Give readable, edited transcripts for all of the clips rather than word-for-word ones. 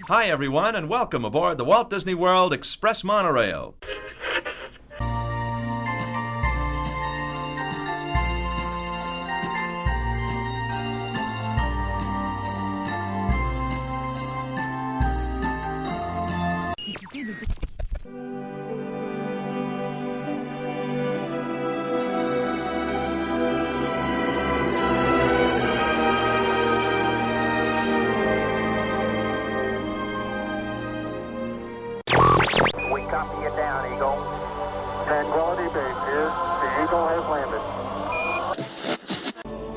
Hi, everyone, and welcome aboard the Walt Disney World Express Monorail.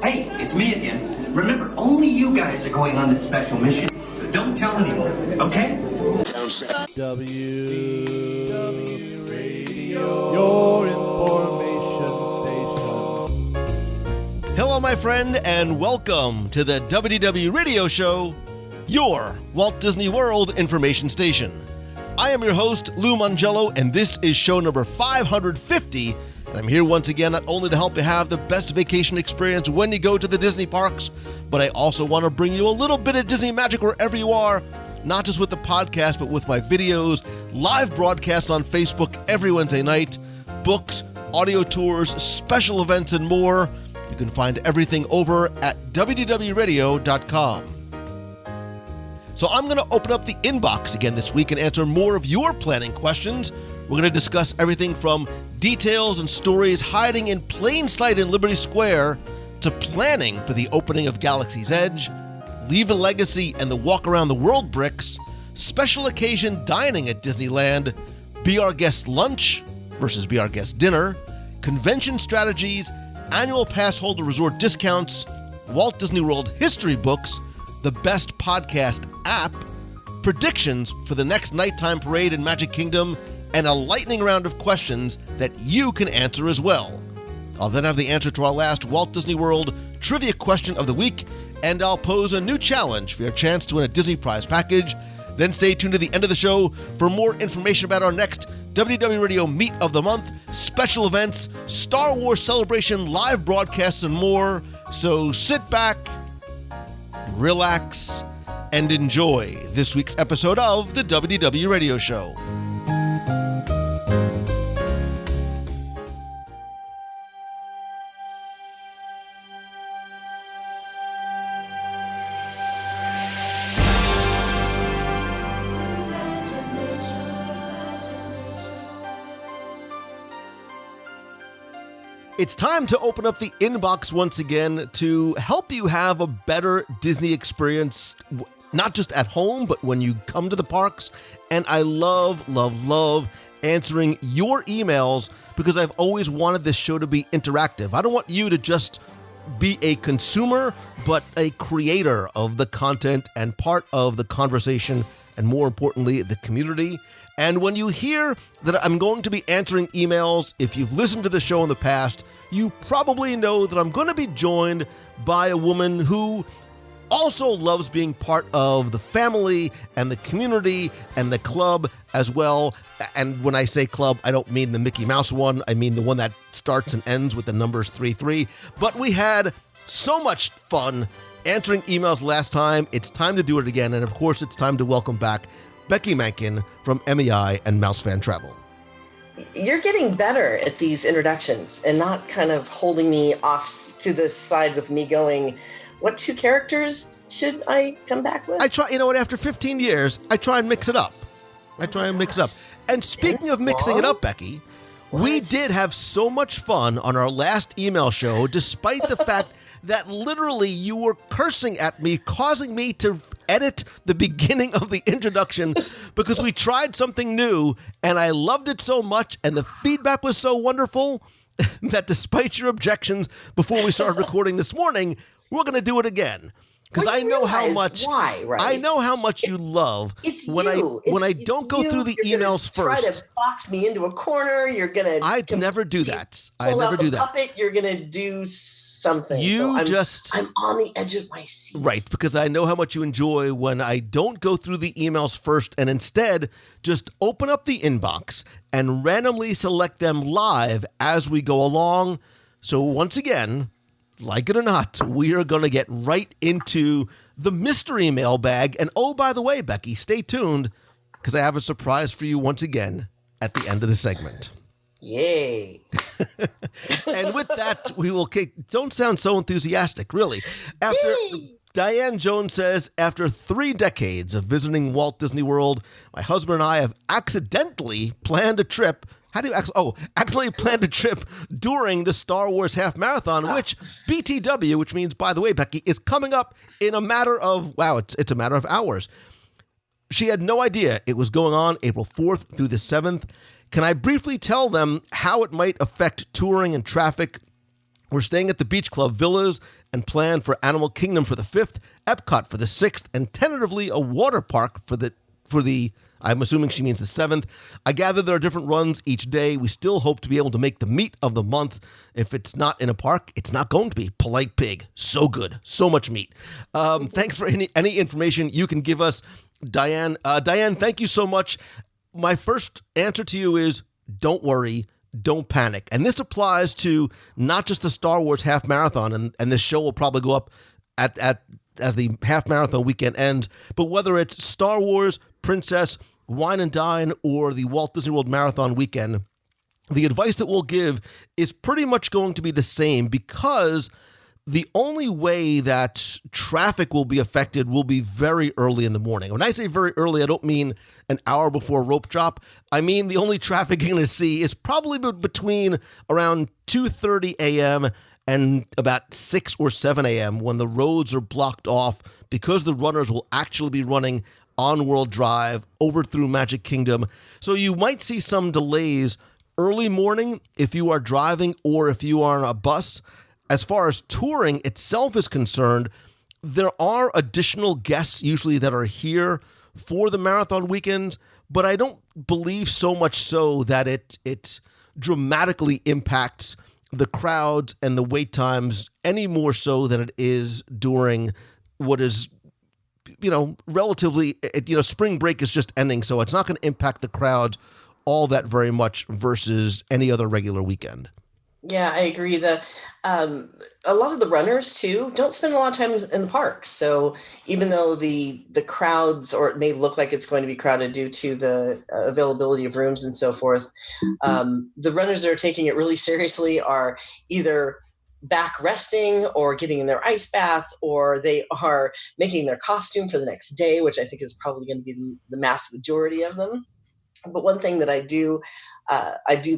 Hey, it's me again. Remember, only you guys are going on this special mission, so don't tell anyone, okay? WDW Radio, your information station. Hello, my friend, and welcome to the WDW Radio Show, your Walt Disney World information station. I am your host, Lou Mongello, and this is show number 550. And I'm here once again not only to help you have the best vacation experience when you go to the Disney parks, but I also want to bring you a little bit of Disney magic wherever you are, not just with the podcast, but with my videos, live broadcasts on Facebook every Wednesday night, books, audio tours, special events, and more. You can find everything over at WDWRadio.com. So I'm going to open up the inbox again this week and answer more of your planning questions. We're going to discuss everything from details and stories hiding in plain sight in Liberty Square to planning for the opening of Galaxy's Edge, Leave a Legacy and the Walk Around the World bricks, special occasion dining at Disneyland, Be Our Guest lunch versus Be Our Guest dinner, convention strategies, annual pass holder resort discounts, Walt Disney World history books, the best podcast app, predictions for the next nighttime parade in Magic Kingdom, and a lightning round of questions that you can answer as well. I'll then have the answer to our last Walt Disney World trivia question of the week, and I'll pose a new challenge for your chance to win a Disney prize package. Then stay tuned to the end of the show for more information about our next WDW Radio Meet of the Month, special events, Star Wars Celebration live broadcasts, and more. So sit back, relax, and enjoy this week's episode of the WDW Radio Show. It's time to open up the inbox once again to help you have a better Disney experience, not just at home, but when you come to the parks. And I love answering your emails because I've always wanted this show to be interactive. I don't want you to just be a consumer, but a creator of the content and part of the conversation, and more importantly, the community. And when you hear that I'm going to be answering emails, if you've listened to the show in the past, you probably know that I'm going to be joined by a woman who also loves being part of the family and the community and the club as well. And when I say club, I don't mean the Mickey Mouse one. I mean the one that starts and ends with the numbers 33. But we had so much fun answering emails last time. It's time to do it again. And of course, it's time to welcome back Becky Mankin from MEI and Mouse Fan Travel. You're getting better at these introductions and not kind of holding me off to the side with me going, what two characters should I come back with? I try, after 15 years, I try and mix it up. And speaking of mixing it up, Becky, we did have so much fun on our last email show, despite the fact that literally you were cursing at me, causing me to edit the beginning of the introduction because we tried something new and I loved it so much and the feedback was so wonderful that despite your objections before we started recording this morning, we're going to do it again. Because I know how much I know how much you love when I don't go through the emails first. Try to box me into a corner. You're gonna. I'd never do that. I never do that. Puppet. You're gonna do something. I'm on the edge of my seat. Right, because I know how much you enjoy when I don't go through the emails first and instead just open up the inbox and randomly select them live as we go along. So once again, like it or not, we are going to get right into the mystery mailbag. And oh, by the way, Becky, stay tuned because I have a surprise for you once again at the end of the segment. Yay. And with that, we will don't sound so enthusiastic, really. Yay. Diane Jones says, after 3 decades of visiting Walt Disney World, my husband and I have accidentally planned a trip. Accidentally planned a trip during the Star Wars Half Marathon, which BTW, which means, by the way, Becky, is coming up in a matter of, it's a matter of hours. She had no idea it was going on April 4th through the 7th. Can I briefly tell them how it might affect touring and traffic? We're staying at the Beach Club Villas and plan for Animal Kingdom for the 5th, Epcot for the 6th, and tentatively a water park for the I'm assuming she means the 7th. I gather there are different runs each day. We still hope to be able to make the meat of the month. If it's not in a park, it's not going to be. Polite Pig. So good. So much meat. Thanks for any information you can give us, Diane. Diane, thank you so much. My first answer to you is don't worry. Don't panic. And this applies to not just the Star Wars Half Marathon, and this show will probably go up as the Half Marathon weekend ends, but whether it's Star Wars, Princess, Wine and Dine, or the Walt Disney World Marathon weekend, the advice that we'll give is pretty much going to be the same, because the only way that traffic will be affected will be very early in the morning. When I say very early, I don't mean an hour before rope drop. I mean the only traffic you're going to see is probably between around 2:30 a.m. and about 6 or 7 a.m. when the roads are blocked off, because the runners will actually be running on World Drive over through Magic Kingdom. So you might see some delays early morning if you are driving or if you are on a bus. As far as touring itself is concerned, there are additional guests usually that are here for the marathon weekends, but I don't believe so much so that it dramatically impacts the crowds and the wait times any more so than it is during what is, relatively, spring break is just ending, so it's not going to impact the crowds all that very much versus any other regular weekend. Yeah, I agree. A lot of the runners too don't spend a lot of time in the parks. So even though the crowds, or it may look like it's going to be crowded due to the availability of rooms and so forth, the runners that are taking it really seriously are either back resting or getting in their ice bath, or they are making their costume for the next day, which I think is probably going to be the mass majority of them. But one thing that I do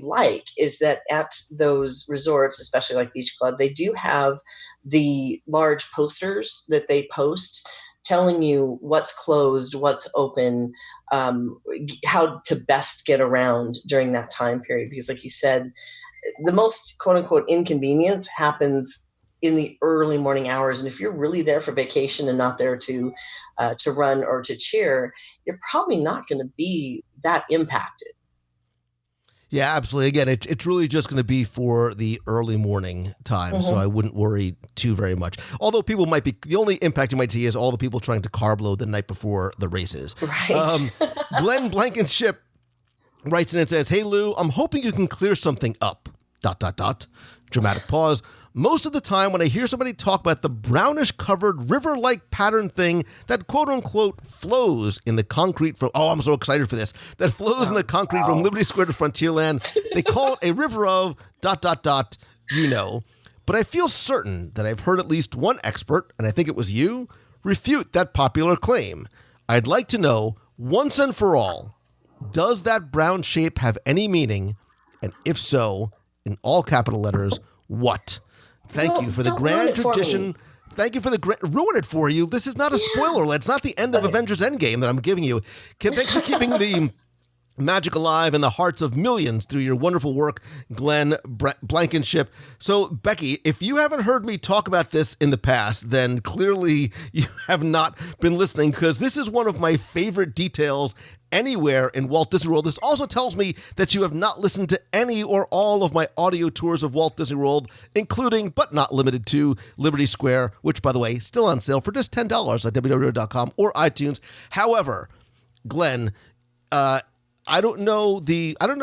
like is that at those resorts, especially like Beach Club, they do have the large posters that they post telling you what's closed, what's open, how to best get around during that time period. Because like you said, the most quote unquote inconvenience happens in the early morning hours. And if you're really there for vacation and not there to run or to cheer, you're probably not going to be that impacted. Yeah, absolutely. Again, it's really just going to be for the early morning time, so I wouldn't worry too very much. Although people might be, the only impact you might see is all the people trying to carb load the night before the races. Right. Glenn Blankenship writes in and says, "Hey Lou, I'm hoping you can clear something up. ... Dramatic pause. Most of the time when I hear somebody talk about the brownish covered river-like pattern thing that quote unquote flows in the concrete from, I'm so excited for this, that flows in the concrete from Liberty Square to Frontierland, they call it a river of ... But I feel certain that I've heard at least one expert, and I think it was you, refute that popular claim. I'd like to know, once and for all, does that brown shape have any meaning? And if so, in all capital letters, what? Thank you for the grand tradition. Thank you for ruin it for you. This is not a spoiler. It's not the end of Avengers Endgame that I'm giving you. Thanks for keeping the magic alive in the hearts of millions through your wonderful work, Glenn Blankenship. So, Becky, if you haven't heard me talk about this in the past, then clearly you have not been listening, because this is one of my favorite details anywhere in Walt Disney World. This also tells me that you have not listened to any or all of my audio tours of Walt Disney World, including, but not limited to, Liberty Square, which, by the way, still on sale for just $10 at WDW.com or iTunes. However, Glenn, I don't know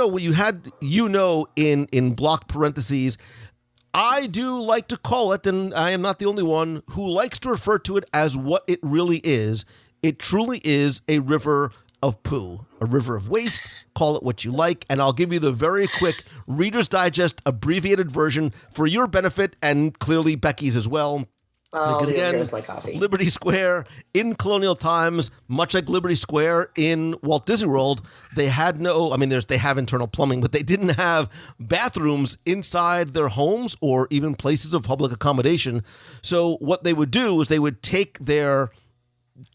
what you had, in block parentheses. I do like to call it, and I am not the only one who likes to refer to it as what it really is. It truly is a river of poo, a river of waste. Call it what you like, and I'll give you the very quick Reader's Digest abbreviated version for your benefit and clearly Becky's as well. Because again, my coffee. Liberty Square in colonial times, much like Liberty Square in Walt Disney World, they had they have internal plumbing, but they didn't have bathrooms inside their homes or even places of public accommodation. So what they would do is they would take their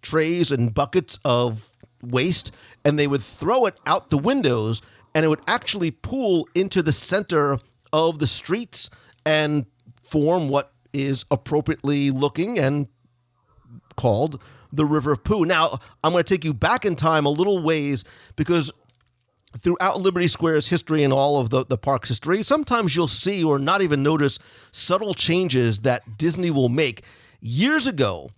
trays and buckets of waste and they would throw it out the windows, and it would actually pool into the center of the streets and form what is appropriately looking and called the River of Poo. Now, I'm going to take you back in time a little ways, because throughout Liberty Square's history and all of the park's history, sometimes you'll see or not even notice subtle changes that Disney will make. Years ago,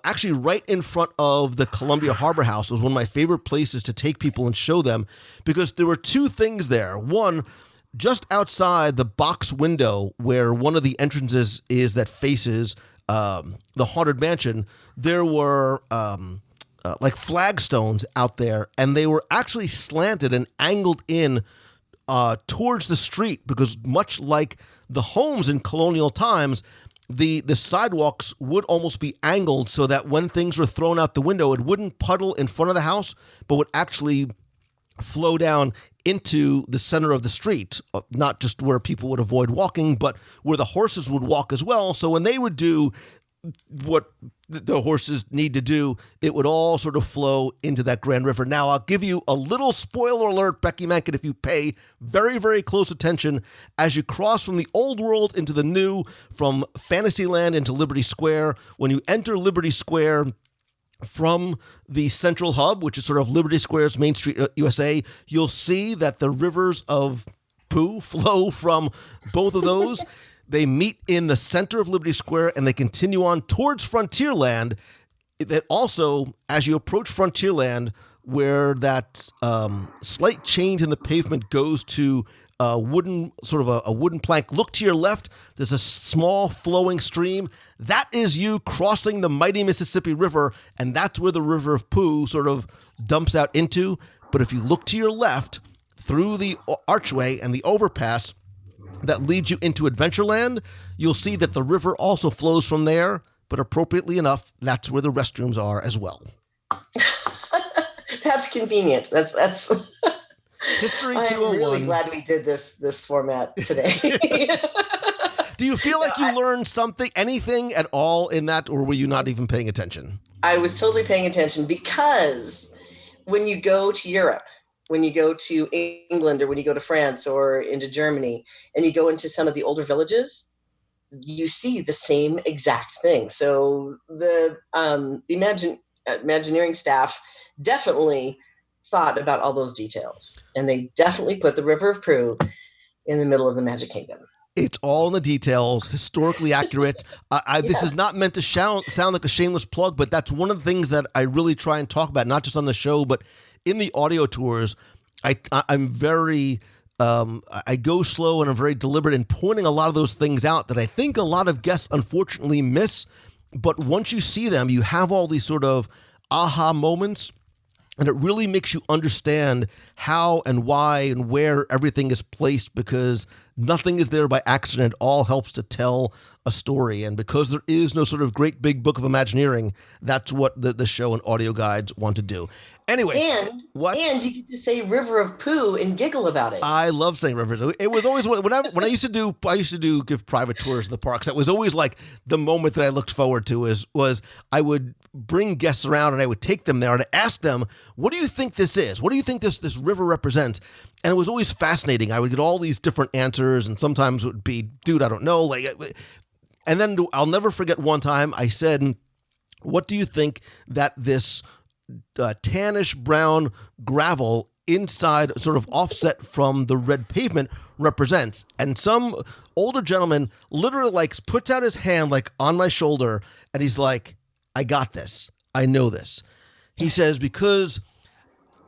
actually right in front of the Columbia Harbor House was one of my favorite places to take people and show them, because there were two things there. One, just outside the box window where one of the entrances is that faces the Haunted Mansion, there were like flagstones out there, and they were actually slanted and angled in towards the street, because much like the homes in colonial times, the sidewalks would almost be angled so that when things were thrown out the window, it wouldn't puddle in front of the house, but would actually flow down into the center of the street, not just where people would avoid walking, but where the horses would walk as well. So when they would do what the horses need to do, it would all sort of flow into that Grand River. Now, I'll give you a little spoiler alert, Becky Mankin, if you pay very, very close attention. As you cross from the old world into the new, from Fantasyland into Liberty Square, when you enter Liberty Square from the central hub, which is sort of Liberty Square's Main Street USA, you'll see that the rivers of poo flow from both of those. They meet in the center of Liberty Square, and they continue on towards Frontierland. That also, as you approach Frontierland, where that slight change in the pavement goes to a wooden plank. Look to your left. There's a small flowing stream. That is you crossing the mighty Mississippi River, and that's where the River of Pooh sort of dumps out into. But if you look to your left, through the archway and the overpass that leads you into Adventureland, you'll see that the river also flows from there, but appropriately enough, that's where the restrooms are as well. That's convenient. That's History 201. I'm really glad we did this format today. Do you feel like you learned anything at all in that, or were you not even paying attention? I was totally paying attention, because when you go to Europe, when you go to England, or when you go to France or into Germany, and you go into some of the older villages, you see the same exact thing. So the Imagineering staff definitely thought about all those details, and they definitely put the River of Pooh in the middle of the Magic Kingdom. It's all in the details, historically accurate. This is not meant to sound like a shameless plug, but that's one of the things that I really try and talk about, not just on the show, but in the audio tours. I'm very, I go slow, and I'm very deliberate in pointing a lot of those things out that I think a lot of guests unfortunately miss. But once you see them, you have all these sort of aha moments, and it really makes you understand how and why and where everything is placed, because nothing is there by accident. It all helps to tell a story. And because there is no sort of great big book of Imagineering, that's what the show and audio guides want to do. Anyway, and you get to say River of Pooh and giggle about it. I love saying rivers. It was always when I used to give private tours of the parks. That was always like the moment that I looked forward to was I would bring guests around and I would take them there and ask them, what do you think this is? What do you think this river represents? And it was always fascinating. I would get all these different answers, and sometimes it would be, dude, I don't know. And then I'll never forget one time I said, what do you think that this tannish brown gravel inside, sort of offset from the red pavement, represents? And some older gentleman literally puts out his hand on my shoulder, and he's like, I got this. I know this. He says, because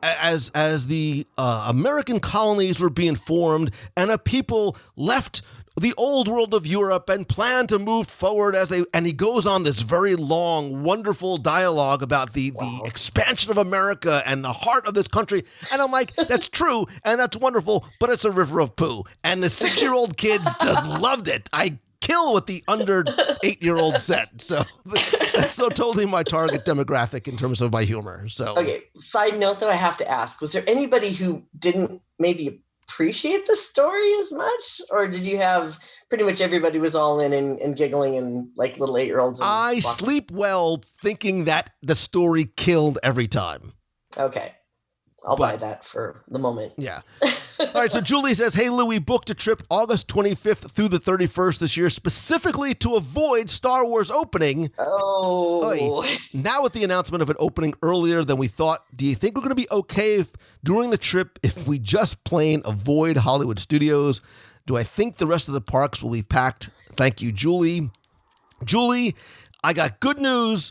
as the American colonies were being formed and a people left the old world of Europe and planned to move forward and he goes on this very long, wonderful dialogue about the expansion of America and the heart of this country. And I'm like, that's true and that's wonderful, but it's a river of poo. And the 6-year-old kids just loved it. I kill what the under 8-year-old said. So that's so totally my target demographic in terms of my humor. So okay. Side note that I have to ask: was there anybody who didn't maybe appreciate the story as much, or did you have pretty much everybody was all in and giggling and like little 8-year-olds? I sleep well thinking that the story killed every time. Okay. I'll buy that for the moment. Yeah. All right. So Julie says, hey, Lou, we booked a trip August 25th through the 31st this year, specifically to avoid Star Wars opening. Oh. Now with the announcement of it opening earlier than we thought, do you think we're going to be okay during the trip if we just plain avoid Hollywood Studios? Do I think the rest of the parks will be packed? Thank you, Julie. Julie, I got good news.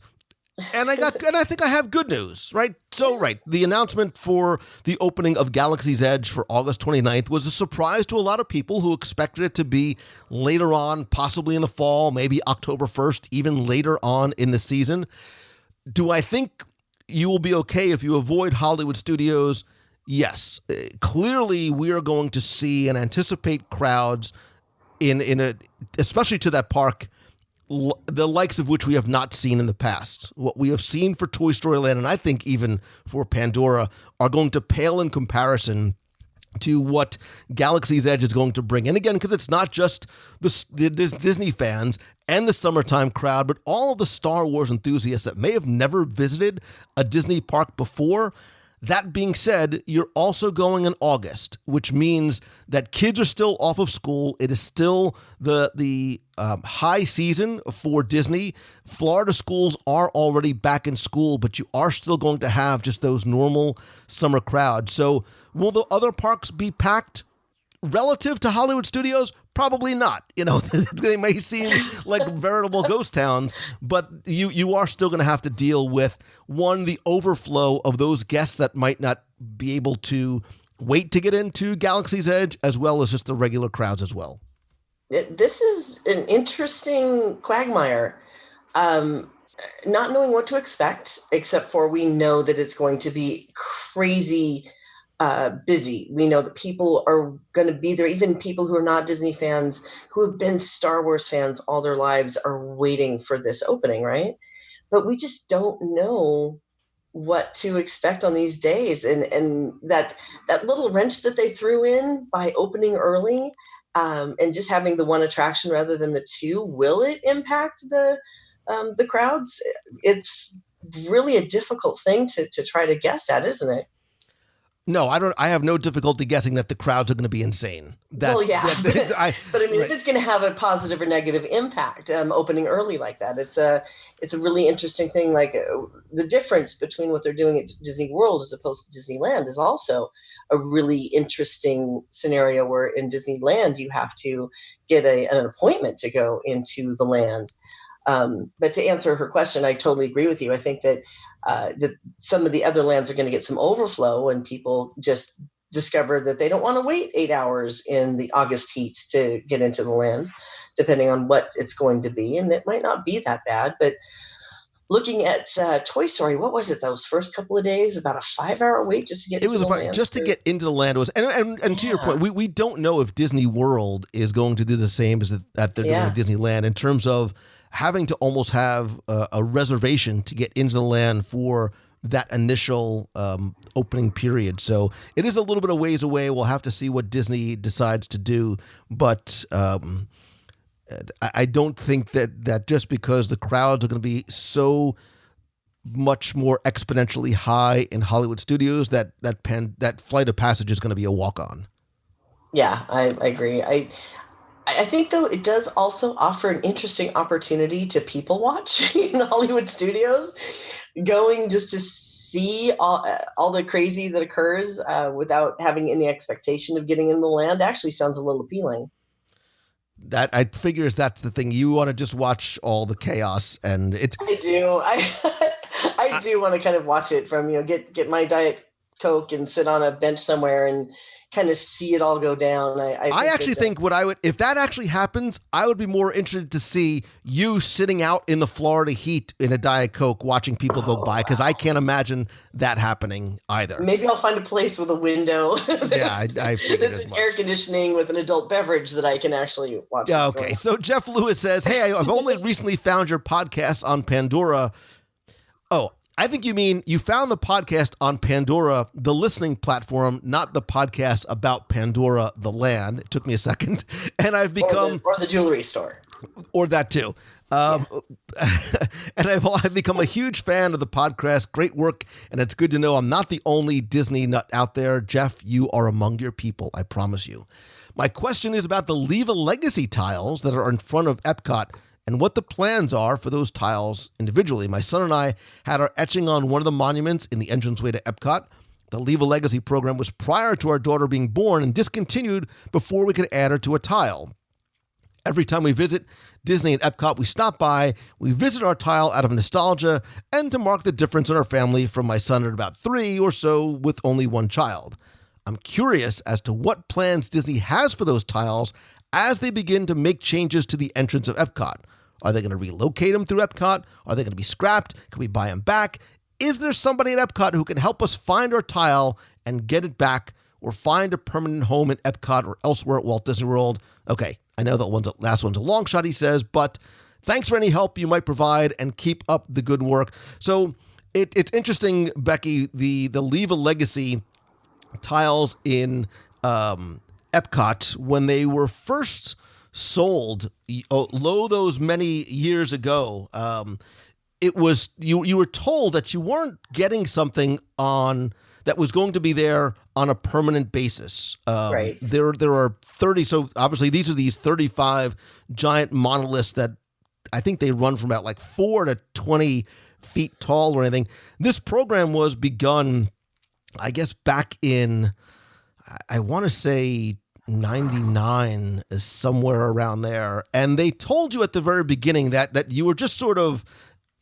And I think I have good news, right? So, right, the announcement for the opening of Galaxy's Edge for August 29th was a surprise to a lot of people who expected it to be later on, possibly in the fall, maybe October 1st, even later on in the season. Do I think you will be okay if you avoid Hollywood Studios? Yes. Clearly, we are going to see and anticipate crowds especially to that park, the likes of which we have not seen in the past. What we have seen for Toy Story Land, and I think even for Pandora, are going to pale in comparison to what Galaxy's Edge is going to bring. And again, because it's not just the Disney fans and the summertime crowd, but all of the Star Wars enthusiasts that may have never visited a Disney park before. That being said, you're also going in August, which means that kids are still off of school. It is still the high season for Disney. Florida schools are already back in school, but you are still going to have just those normal summer crowds. So will the other parks be packed? Relative to Hollywood Studios, probably not. You know, they may seem like veritable ghost towns, but you are still going to have to deal with, one, the overflow of those guests that might not be able to wait to get into Galaxy's Edge, as well as just the regular crowds as well. This is an interesting quagmire. Not knowing what to expect, except for we know that it's going to be crazy busy. We know that people are going to be there. Even people who are not Disney fans, who have been Star Wars fans all their lives, are waiting for this opening, right? But we just don't know what to expect on these days. And that little wrench that they threw in by opening early and just having the one attraction rather than the two, will it impact the crowds? It's really a difficult thing to try to guess at, isn't it? No, I don't. I have no difficulty guessing that the crowds are going to be insane. But I mean, right. If it's going to have a positive or negative impact, opening early like that, it's a really interesting thing. Like the difference between what they're doing at Disney World as opposed to Disneyland is also a really interesting scenario. Where in Disneyland you have to get an appointment to go into the land. But to answer her question, I totally agree with you. I think that some of the other lands are going to get some overflow when people just discover that they don't want to wait 8 hours in the August heat to get into the land, depending on what it's going to be. And it might not be that bad. But looking at Toy Story, what was it? Those first couple of days, about a 5-hour wait just to get into the land. Just to get into the land was, and to your point, we don't know if Disney World is going to do the same as that they're doing at Disneyland in terms of having to almost have a reservation to get into the land for that initial opening period. So it is a little bit of ways away. We'll have to see what Disney decides to do. But I don't think that just because the crowds are going to be so much more exponentially high in Hollywood Studios, that Flight of Passage is going to be a walk-on. Yeah, I agree. I think, though, it does also offer an interesting opportunity to people watch in Hollywood Studios, going just to see all the crazy that occurs without having any expectation of getting in the land actually sounds a little appealing. That I figures that's the thing. You want to just watch all the chaos, and it's. I do. I do want to kind of watch it from, get my Diet Coke and sit on a bench somewhere and kind of see it all go down. I actually think if that actually happens, I would be more interested to see you sitting out in the Florida heat in a Diet Coke watching people go by, because I can't imagine that happening either. Maybe I'll find a place with a window. Yeah, I figured as much. Air conditioning with an adult beverage that I can actually watch. Yeah, okay. So Jeff Lewis says, hey, I've only recently found your podcast on Pandora. Oh, I think you mean you found the podcast on Pandora, the listening platform, not the podcast about Pandora, the land. It took me a second. And I've become... Or the jewelry store. Or that too. And I've become a huge fan of the podcast. Great work. And it's good to know I'm not the only Disney nut out there. Jeff, you are among your people. I promise you. My question is about the Leave a Legacy tiles that are in front of Epcot, and what the plans are for those tiles individually. My son and I had our etching on one of the monuments in the entranceway to Epcot. The Leave a Legacy program was prior to our daughter being born and discontinued before we could add her to a tile. Every time we visit Disney and Epcot, we stop by, we visit our tile out of nostalgia and to mark the difference in our family from my son at about 3 or so with only one child. I'm curious as to what plans Disney has for those tiles as they begin to make changes to the entrance of Epcot. Are they going to relocate them through Epcot? Are they going to be scrapped? Can we buy them back? Is there somebody at Epcot who can help us find our tile and get it back, or find a permanent home at Epcot or elsewhere at Walt Disney World? Okay, I know that last one's a long shot, he says, but thanks for any help you might provide and keep up the good work. So it's interesting, Becky, the Leave a Legacy tiles in Epcot, when they were first sold those many years ago, it was you were told that you weren't getting something on that was going to be there on a permanent basis. Right. There are 30. So obviously these are these 35 giant monoliths that I think they run from about like 4 to 20 feet tall or anything. This program was begun, I guess, back in, I want to say 99, is somewhere around there. And they told you at the very beginning that you were just sort of,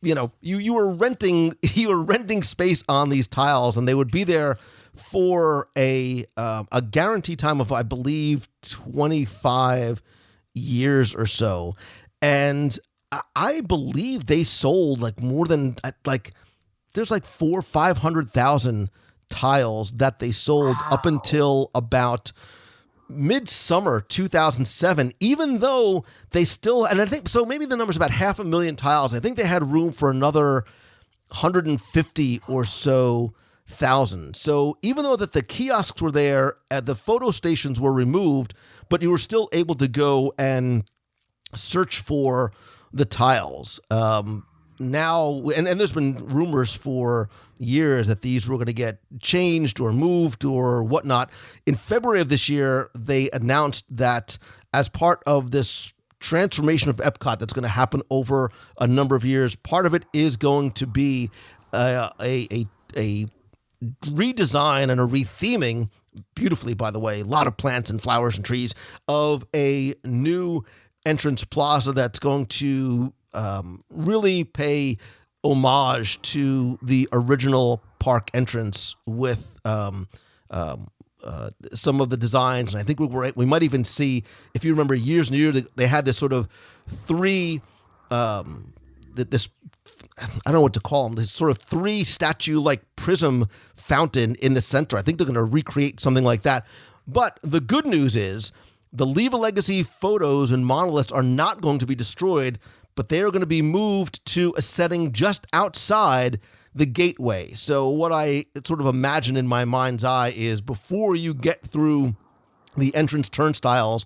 you were renting space on these tiles, and they would be there for a guaranteed time of, I believe, 25 years or so. And I believe they sold more than there's 400,000 or 500,000 tiles that they sold up until about midsummer 2007, even though they still, and I think, so maybe the number's about 500,000 tiles. I think they had room for another 150 or so thousand. So even though that the kiosks were there, the photo stations were removed, but you were still able to go and search for the tiles. Now, and there's been rumors for years that these were going to get changed or moved or whatnot. In February of this year, they announced that as part of this transformation of Epcot that's going to happen over a number of years, part of it is going to be a redesign and a retheming, beautifully, by the way, a lot of plants and flowers and trees, of a new entrance plaza that's going to really pay homage to the original park entrance with some of the designs. And I think we might even see, if you remember years and years, they had this sort of this, I don't know what to call them, this sort of 3 statue-like prism fountain in the center. I think they're going to recreate something like that. But the good news is the Leave a Legacy photos and monoliths are not going to be destroyed, but they are going to be moved to a setting just outside the gateway. So what I sort of imagine in my mind's eye is, before you get through the entrance turnstiles,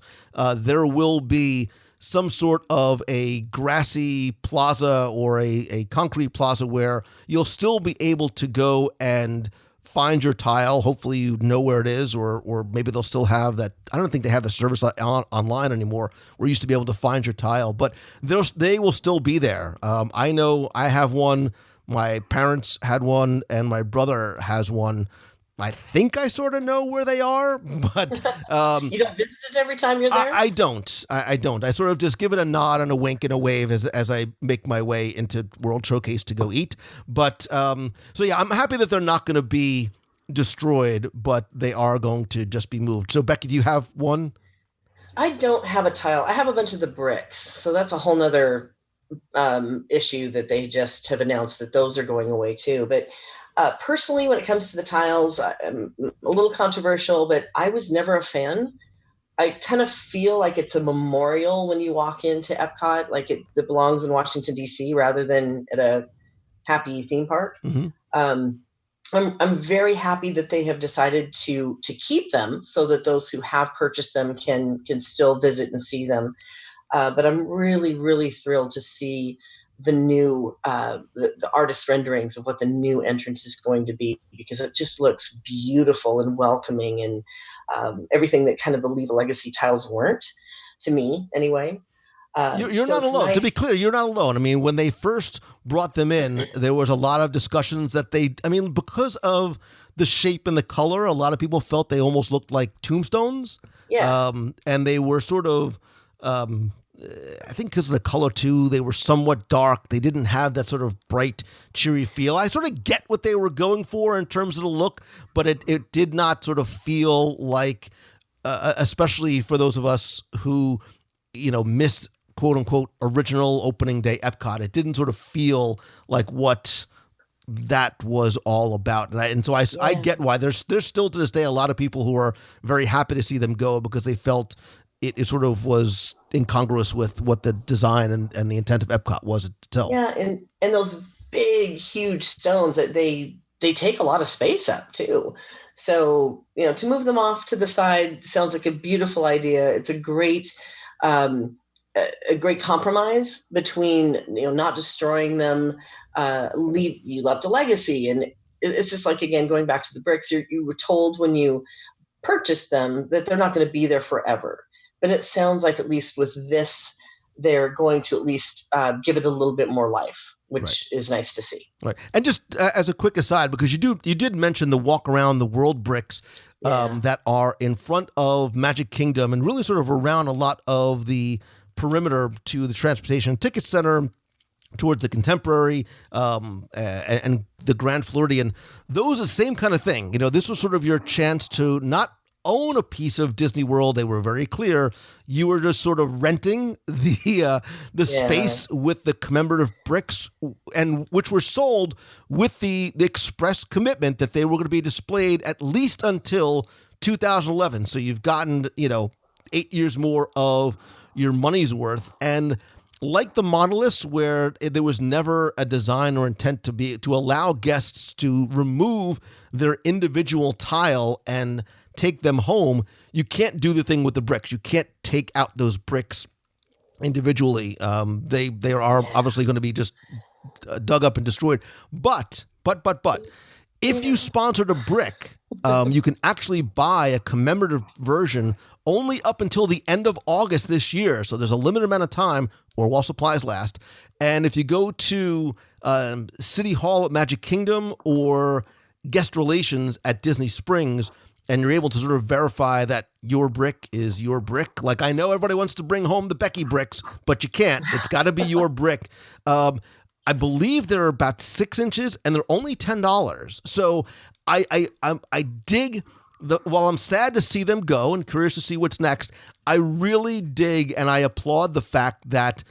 there will be some sort of a grassy plaza or a concrete plaza where you'll still be able to go and find your tile. Hopefully you know where it is, or maybe they'll still have that. I don't think they have the service online anymore where you used to be able to find your tile, but they will still be there. I know I have one, my parents had one, and my brother has one. I think I sort of know where they are, but you don't visit it every time you're there? I don't. I don't. I sort of just give it a nod and a wink and a wave as I make my way into World Showcase to go eat. But so yeah, I'm happy that they're not going to be destroyed, but they are going to just be moved. So, Becky, do you have one? I don't have a tile. I have a bunch of the bricks. So that's a whole nother issue that they just have announced that those are going away too. But personally, when it comes to the tiles, I'm a little controversial, but I was never a fan. I kind of feel like it's a memorial when you walk into Epcot, like it belongs in Washington, D.C. rather than at a happy theme park. Mm-hmm. I'm very happy that they have decided to keep them so that those who have purchased them can still visit and see them. But I'm really, really thrilled to see the new the artist renderings of what the new entrance is going to be, because it just looks beautiful and welcoming, and everything that kind of the Leave a Legacy tiles weren't, to me anyway. You're not alone. Nice. To be clear, you're not alone. I mean, when they first brought them in, there was a lot of discussions that because of the shape and the color, a lot of people felt they almost looked like tombstones. Yeah. And they were sort of, I think because of the color too, they were somewhat dark. They didn't have that sort of bright, cheery feel. I sort of get what they were going for in terms of the look, but it did not sort of feel like, especially for those of us who, miss quote unquote original opening day Epcot. It didn't sort of feel like what that was all about. And so I get why there's still to this day a lot of people who are very happy to see them go, because they felt it sort of was incongruous with what the design and the intent of Epcot was itself. Yeah, and those big, huge stones that they take a lot of space up too. So, to move them off to the side sounds like a beautiful idea. It's a great compromise between, not destroying them, you left a legacy. And it's just like, again, going back to the bricks, you were told when you purchased them that they're not going to be there forever. But it sounds like, at least with this, they're going to at least give it a little bit more life, which is nice to see. Right. And just as a quick aside, because you did mention the walk around the world bricks that are in front of Magic Kingdom and really sort of around a lot of the perimeter to the Transportation Ticket Center, towards the Contemporary and the Grand Floridian. Those are the same kind of thing. This was sort of your chance to not own a piece of Disney World. They were very clear. You were just sort of renting the space with the commemorative bricks, and which were sold with the express commitment that they were going to be displayed at least until 2011. So you've gotten 8 years more of your money's worth. And like the monoliths, where there was never a design or intent to allow guests to remove their individual tile and take them home, you can't do the thing with the bricks. You can't take out those bricks individually. They are obviously going to be just dug up and destroyed. But if you sponsored a brick, you can actually buy a commemorative version only up until the end of August this year. So there's a limited amount of time, or while supplies last. And if you go to City Hall at Magic Kingdom or guest relations at Disney Springs, and you're able to sort of verify that your brick is your brick. Like, I know everybody wants to bring home the Becky bricks, but you can't. It's got to be your brick. I believe they're about 6 inches, and they're only $10. So I dig while I'm sad to see them go and curious to see what's next, I really dig and I applaud the fact that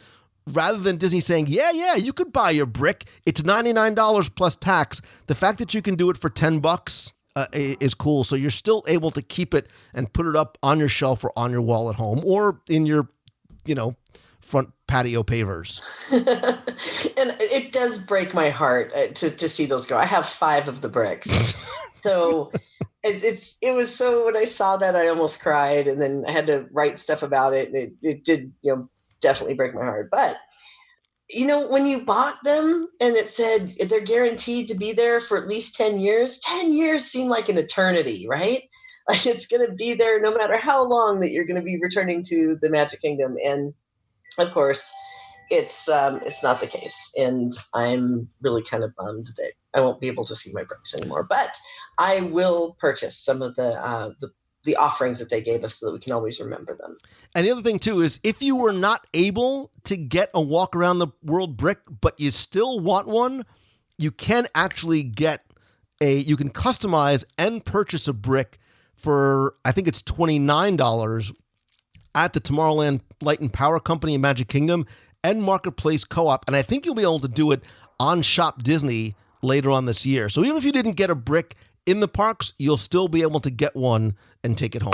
rather than Disney saying, yeah, you could buy your brick, it's $99 plus tax. The fact that you can do it for $10 is cool. So you're still able to keep it and put it up on your shelf or on your wall at home or in your, front patio pavers. And it does break my heart to see those go. I have 5 of the bricks. So it was so, when I saw that, I almost cried, and then I had to write stuff about it. It did, definitely break my heart. But, when you bought them and it said they're guaranteed to be there for at least 10 years, 10 years seemed like an eternity, right? Like, it's going to be there no matter how long that you're going to be returning to the Magic Kingdom. And of course, it's not the case. And I'm really kind of bummed that I won't be able to see my bricks anymore. But I will purchase some of the offerings that they gave us so that we can always remember them. And the other thing, too, is if you were not able to get a walk around the world brick, but you still want one, you can actually get you can customize and purchase a brick for, I think it's $29 at the Tomorrowland Light and Power Company in Magic Kingdom and Marketplace Co-op. And I think you'll be able to do it on Shop Disney later on this year. So even if you didn't get a brick in the parks, you'll still be able to get one and take it home.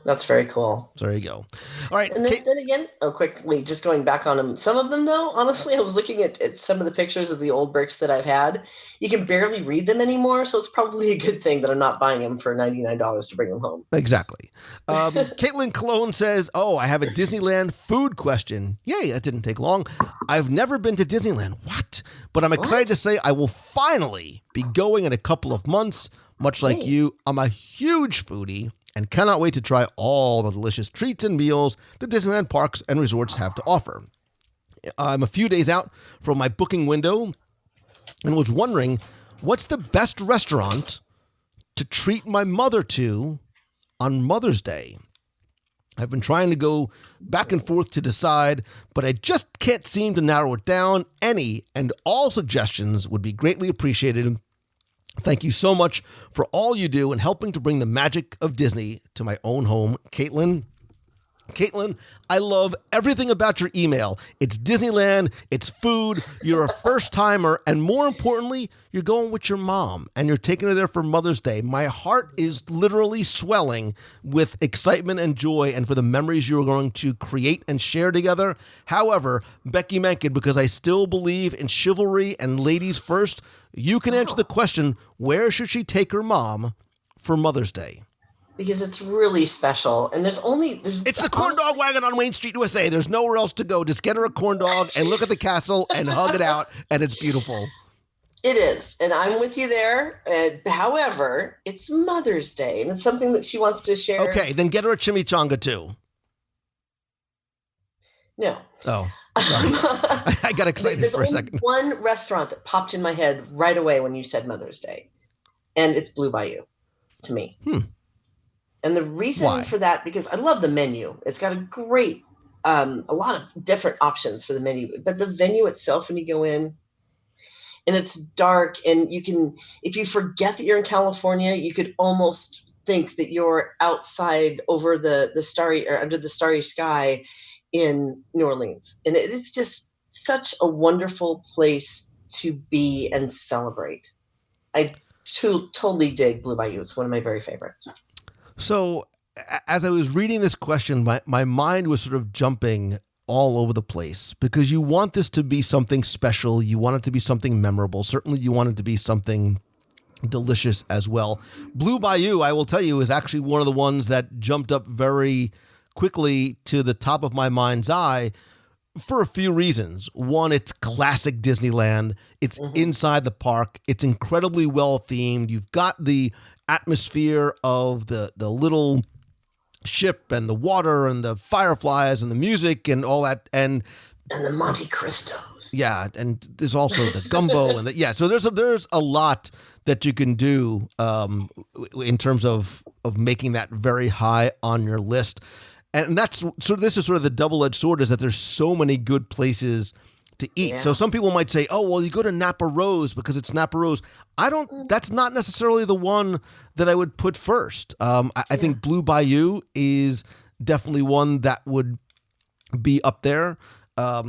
That's very cool. So there you go. All right. And then again, quickly, just going back on them. Some of them, though, honestly, I was looking at some of the pictures of the old bricks that I've had. You can barely read them anymore, so it's probably a good thing that I'm not buying them for $99 to bring them home. Exactly. Caitlin Cologne says, I have a Disneyland food question. Yay, that didn't take long. I've never been to Disneyland. What? But I'm excited to say I will finally be going in a couple of months. Much like you, I'm a huge foodie and cannot wait to try all the delicious treats and meals the Disneyland parks and resorts have to offer. I'm a few days out from my booking window and was wondering, what's the best restaurant to treat my mother to on Mother's Day? I've been trying to go back and forth to decide, but I just can't seem to narrow it down. Any and all suggestions would be greatly appreciated. Thank you so much for all you do and helping to bring the magic of Disney to my own home, Caitlin. Caitlin, I love everything about your email. It's Disneyland, it's food, you're a first-timer, and more importantly, you're going with your mom, and you're taking her there for Mother's Day. My heart is literally swelling with excitement and joy and for the memories you're going to create and share together. However, Becky Menken, because I still believe in chivalry and ladies first, you can answer the question, where should she take her mom for Mother's Day? Because it's really special. And it's the corn dog wagon on Wayne Street, USA. There's nowhere else to go. Just get her a corn dog and look at the castle and hug it out, and it's beautiful. It is. And I'm with you there. However, it's Mother's Day, and it's something that she wants to share. Okay, then get her a chimichanga, too. No. Oh, sorry. I got excited for a second. There's one restaurant that popped in my head right away when you said Mother's Day, and it's Blue Bayou to me. And the reason for that, because I love the menu. It's got a great, a lot of different options for the menu. But the venue itself, when you go in, and it's dark, and you can, if you forget that you're in California, you could almost think that you're outside over the starry, or under the starry sky in New Orleans. And it's just such a wonderful place to be and celebrate. I totally dig Blue Bayou. It's one of my very favorites. So as I was reading this question, my mind was sort of jumping all over the place because you want this to be something special. You want it to be something memorable. Certainly you want it to be something delicious as well. Blue Bayou, I will tell you, is actually one of the ones that jumped up very quickly to the top of my mind's eye for a few reasons. One, it's classic Disneyland. It's inside the park. It's incredibly well themed. You've got the atmosphere of the little ship and the water and the fireflies and the music and all that, and the Monte Cristos. Yeah, and there's also the gumbo and so there's a lot that you can do in terms of making that very high on your list. And that's this is sort of the double-edged sword, is that there's so many good places to eat. Yeah. So some people might say, oh, well, you go to Napa Rose because it's Napa Rose. That's not necessarily the one that I would put first. I think Blue Bayou is definitely one that would be up there. I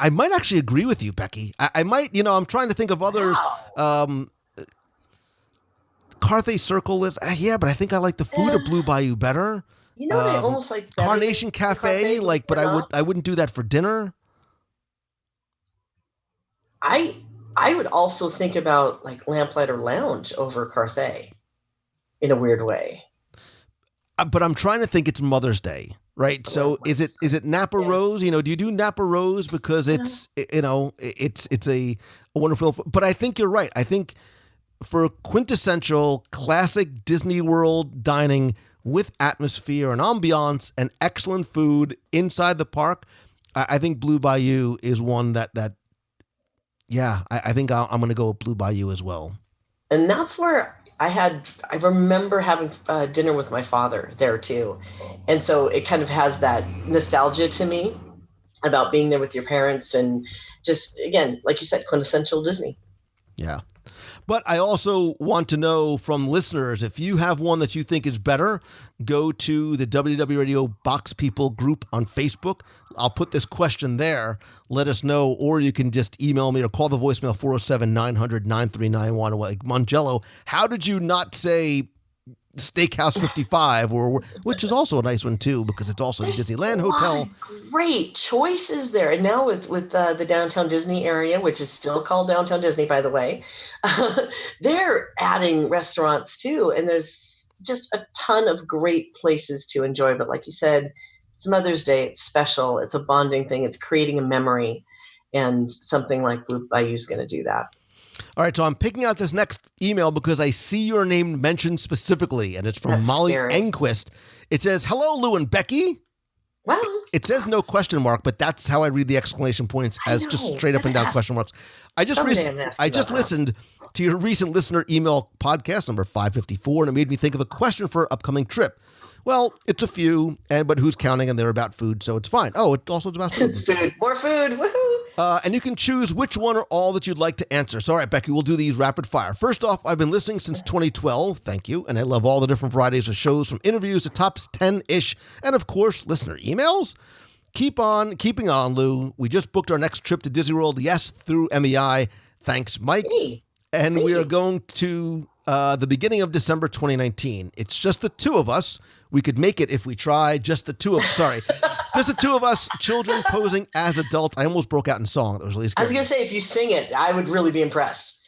might actually agree with you, Becky. I might, I'm trying to think of others. Wow. Carthay Circle is, but I think I like the food of Blue Bayou better. You know what I almost like better? Carnation Cafe, but I wouldn't do that for dinner. I would also think about like Lamplighter Lounge over Carthay in a weird way. But I'm trying to think it's Mother's Day, right? So is it Napa Rose? Do you do Napa Rose because it's it's a wonderful, but I think you're right. I think for quintessential classic Disney World dining with atmosphere and ambiance and excellent food inside the park, I think Blue Bayou is one that I think I'm going to go with Blue Bayou as well. And that's where I remember having dinner with my father there too. And so it kind of has that nostalgia to me about being there with your parents and just, again, like you said, quintessential Disney. Yeah. But I also want to know from listeners, if you have one that you think is better, go to the WDW Radio Box People group on Facebook. I'll put this question there. Let us know, or you can just email me or call the voicemail 407-900-9391. Like, Mongello, how did you not say Steakhouse 55, which is also a nice one too, because it's also the Disneyland Hotel. Great choices there. And now with the downtown Disney area, which is still called downtown Disney, by the way, they're adding restaurants too. And there's just a ton of great places to enjoy. But like you said, it's Mother's Day. It's special. It's a bonding thing. It's creating a memory. And something like Blue Bayou is going to do that. All right, so I'm picking out this next email because I see your name mentioned specifically, and it's from That's Molly scary. Enquist. It says, "Hello, Lou and Becky." Wow. It says no question mark, but that's how I read the exclamation points, as just straight up and down question marks. I just listened to your recent listener email podcast number 554, and it made me think of a question for an upcoming trip. Well, it's a few, but who's counting? And they're about food, so it's fine. Oh, it also is about food. It's food. More food. Woohoo. And you can choose which one or all that you'd like to answer. So, all right, Becky, we'll do these rapid fire. First off, I've been listening since 2012. Thank you. And I love all the different varieties of shows, from interviews to tops 10-ish, and of course, listener emails. Keep on keeping on, Lou. We just booked our next trip to Disney World. Yes, through MEI. Thanks, Mike. Hey. And we are going to the beginning of December 2019. It's just the two of us. We could make it if we try. Just the two of us, children posing as adults. I almost broke out in song. That was really scary. I was going to say, if you sing it, I would really be impressed.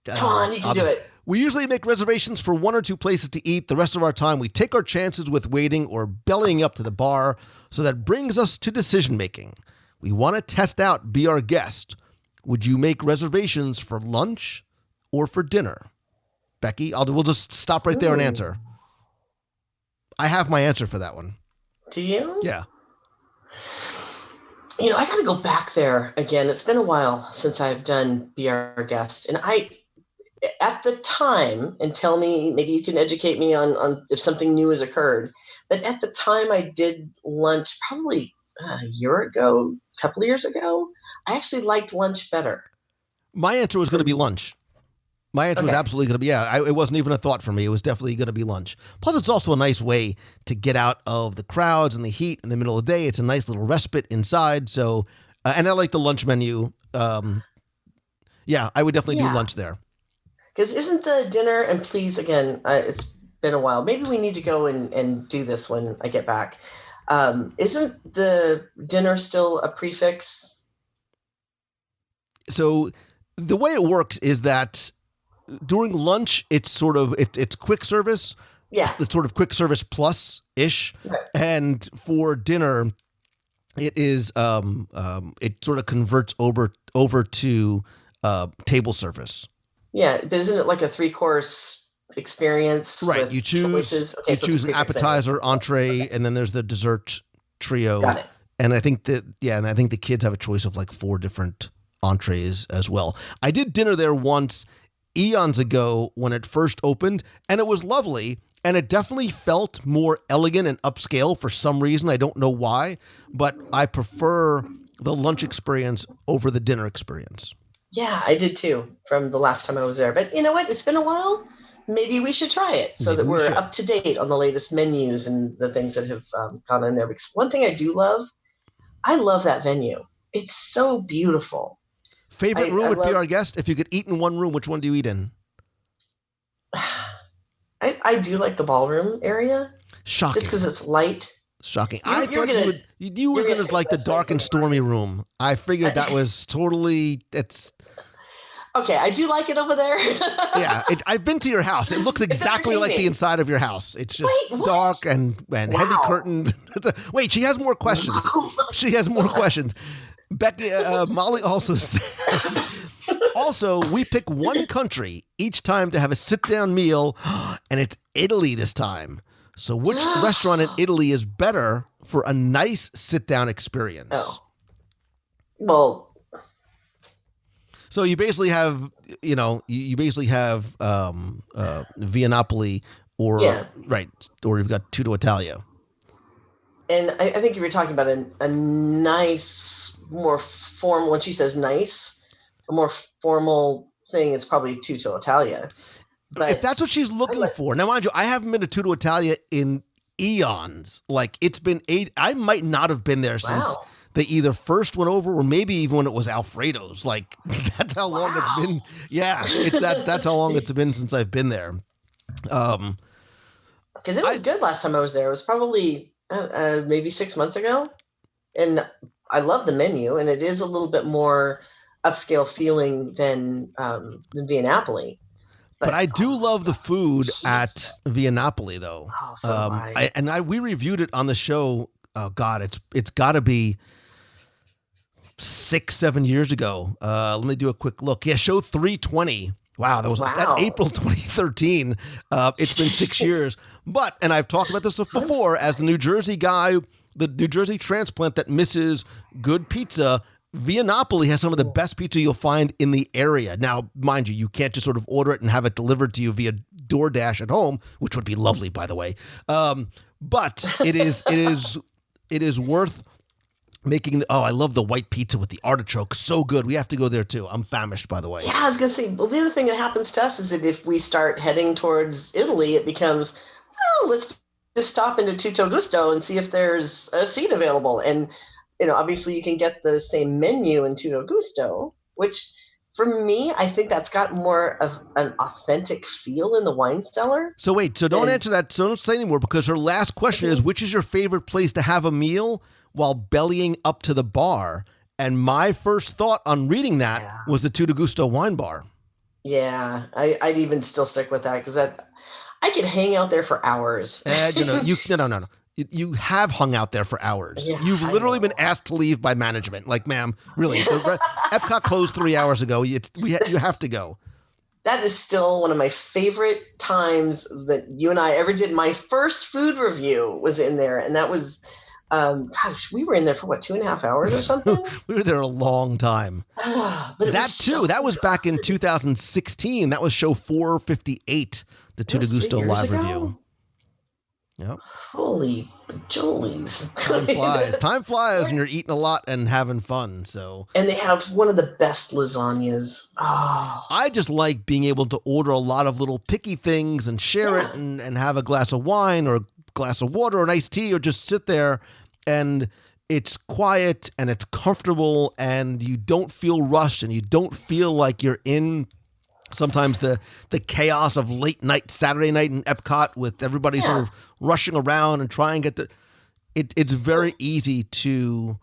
Come on, you can do it. We usually make reservations for one or two places to eat. The rest of our time, we take our chances with waiting or bellying up to the bar. So that brings us to decision making. We want to test out Be Our Guest. Would you make reservations for lunch or for dinner? Becky, we'll just stop right there and answer. I have my answer for that one. Do you? Yeah. I got to go back there again. It's been a while since I've done Be Our Guest. And at the time, and tell me, maybe you can educate me on if something new has occurred. But at the time I did lunch probably a year ago, a couple of years ago, I actually liked lunch better. My answer was going to be lunch. My answer was absolutely going to be, it wasn't even a thought for me. It was definitely going to be lunch. Plus, it's also a nice way to get out of the crowds and the heat in the middle of the day. It's a nice little respite inside. So, and I like the lunch menu. I would definitely do lunch there. Because isn't the dinner, and please, again, it's been a while. Maybe we need to go and do this when I get back. Isn't the dinner still a prefix? So the way it works is that during lunch, it's sort of it's quick service. Yeah. It's sort of quick service plus ish. Right. And for dinner, it is it sort of converts over to table service. Yeah, but isn't it like a 3-course experience? Right. With You choose choices? Okay, so choose an it's a prefix appetizer, menu. entree, and then there's the dessert trio. Got it. And I think the kids have a choice of like 4 different entrees as well. I did dinner there once eons ago when it first opened, and it was lovely, and it definitely felt more elegant and upscale for some reason. I don't know why, but I prefer the lunch experience over the dinner experience. Yeah, I did too from the last time I was there. But you know what? It's been a while. Maybe we should try it so that we're up to date on the latest menus and the things that have gone in there. Because one thing I do love, I love that venue. It's so beautiful. Favorite room would be Our Guest. If you could eat in one room, which one do you eat in? I do like the ballroom area. Shocking. Just because it's light. Shocking. I thought you were going to like the dark and stormy room. I figured that was totally, okay, I do like it over there. Yeah, I've been to your house. It looks exactly like the inside of your house. It's just dark and heavy curtained. Wait, she has more questions. She has more questions. Becky, Molly also says, also, we pick one country each time to have a sit-down meal, and it's Italy this time. So which restaurant in Italy is better for a nice sit-down experience? Oh. Well, so you basically have, Via Napoli or you've got Tutto Italia. And I think you were talking about a nice, more formal, when she says nice, a more formal thing, it's probably Tutto Italia. But if that's what she's looking for. Now, mind you, I haven't been to Tutto Italia in eons. Like, it's been I might not have been there since they either first went over or maybe even when it was Alfredo's. Like, that's how long it's been. Yeah, that's how long it's been since I've been there. Because it was good last time I was there. It was probably maybe 6 months ago. And I love the menu, and it is a little bit more upscale feeling than Via Napoli. But I do love the food at Via Napoli, though. Oh, so we reviewed it on the show. Oh God, it's got to be 6-7 years ago. Let me do a quick look. Yeah, show 320. Wow, that's April 2013. It's been 6 years. But, and I've talked about this before, as the New Jersey guy, the New Jersey transplant that misses good pizza, Via Napoli has some of the best pizza you'll find in the area. Now, mind you can't just sort of order it and have it delivered to you via DoorDash at home, which would be lovely, by the way. But it is worth making. I love the white pizza with the artichoke. So good. We have to go there too. I'm famished, by the way. Yeah, I was going to say, well, the other thing that happens to us is that if we start heading towards Italy, it becomes, let's just stop into Tutto Gusto and see if there's a seat available. And obviously you can get the same menu in Tutto Gusto, which for me, I think that's got more of an authentic feel in the wine cellar. So wait, don't answer that. So don't say anymore, because her last question is, which is your favorite place to have a meal while bellying up to the bar? And my first thought on reading that was the Tutto Gusto wine bar. Yeah, I'd even still stick with that, because I could hang out there for hours. No. You have hung out there for hours. Yeah, You've literally been asked to leave by management. Like, ma'am, really, Epcot closed 3 hours ago. You have to go. That is still one of my favorite times that you and I ever did. My first food review was in there, and that was, we were in there for 2.5 hours or something? We were there a long time. That was back in 2016. That was show 458, the Tutto Gusto live review. Yep. Holy jolies. Time flies when you're eating a lot and having fun. And they have one of the best lasagnas. Oh. I just like being able to order a lot of little picky things and share it and have a glass of wine or a glass of water or an iced tea, or just sit there, and it's quiet and it's comfortable and you don't feel rushed and you don't feel like you're in sometimes the chaos of late night Saturday night in Epcot with everybody sort of rushing around and trying to get it's very easy to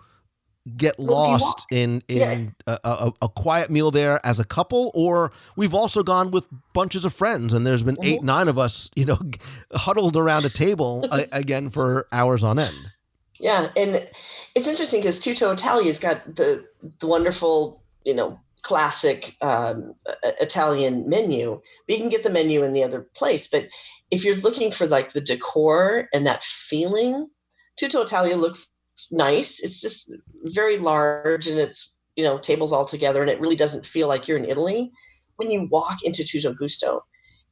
get lost in a quiet meal there as a couple, or we've also gone with bunches of friends and there's been 8-9 of us, huddled around a table again for hours on end. Yeah. And it's interesting because Tutto Italia's got the wonderful, classic Italian menu, but you can get the menu in the other place. But if you're looking for like the decor and that feeling, Tutto Italia looks nice. It's just very large and it's, tables all together, and it really doesn't feel like you're in Italy. When you walk into Tutto Gusto,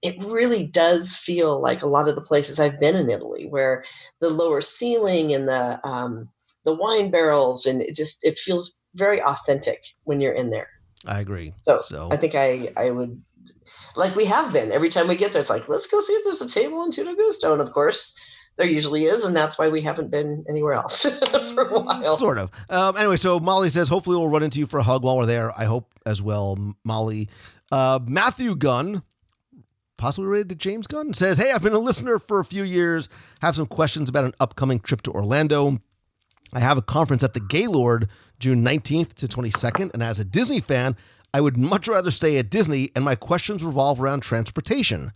it really does feel like a lot of the places I've been in Italy, where the lower ceiling and the wine barrels, and it feels very authentic when you're in there. I agree. So I think I would, like we have been, every time we get there, it's like, let's go see if there's a table in Tutto Gusto. And of course there usually is. And that's why we haven't been anywhere else for a while. Sort of. Anyway, so Molly says, hopefully we'll run into you for a hug while we're there. I hope as well, Molly. Matthew Gunn, possibly related to James Gunn, says, hey, I've been a listener for a few years. Have some questions about an upcoming trip to Orlando. I have a conference at the Gaylord June 19th to 22nd, and as a Disney fan, I would much rather stay at Disney, and my questions revolve around transportation.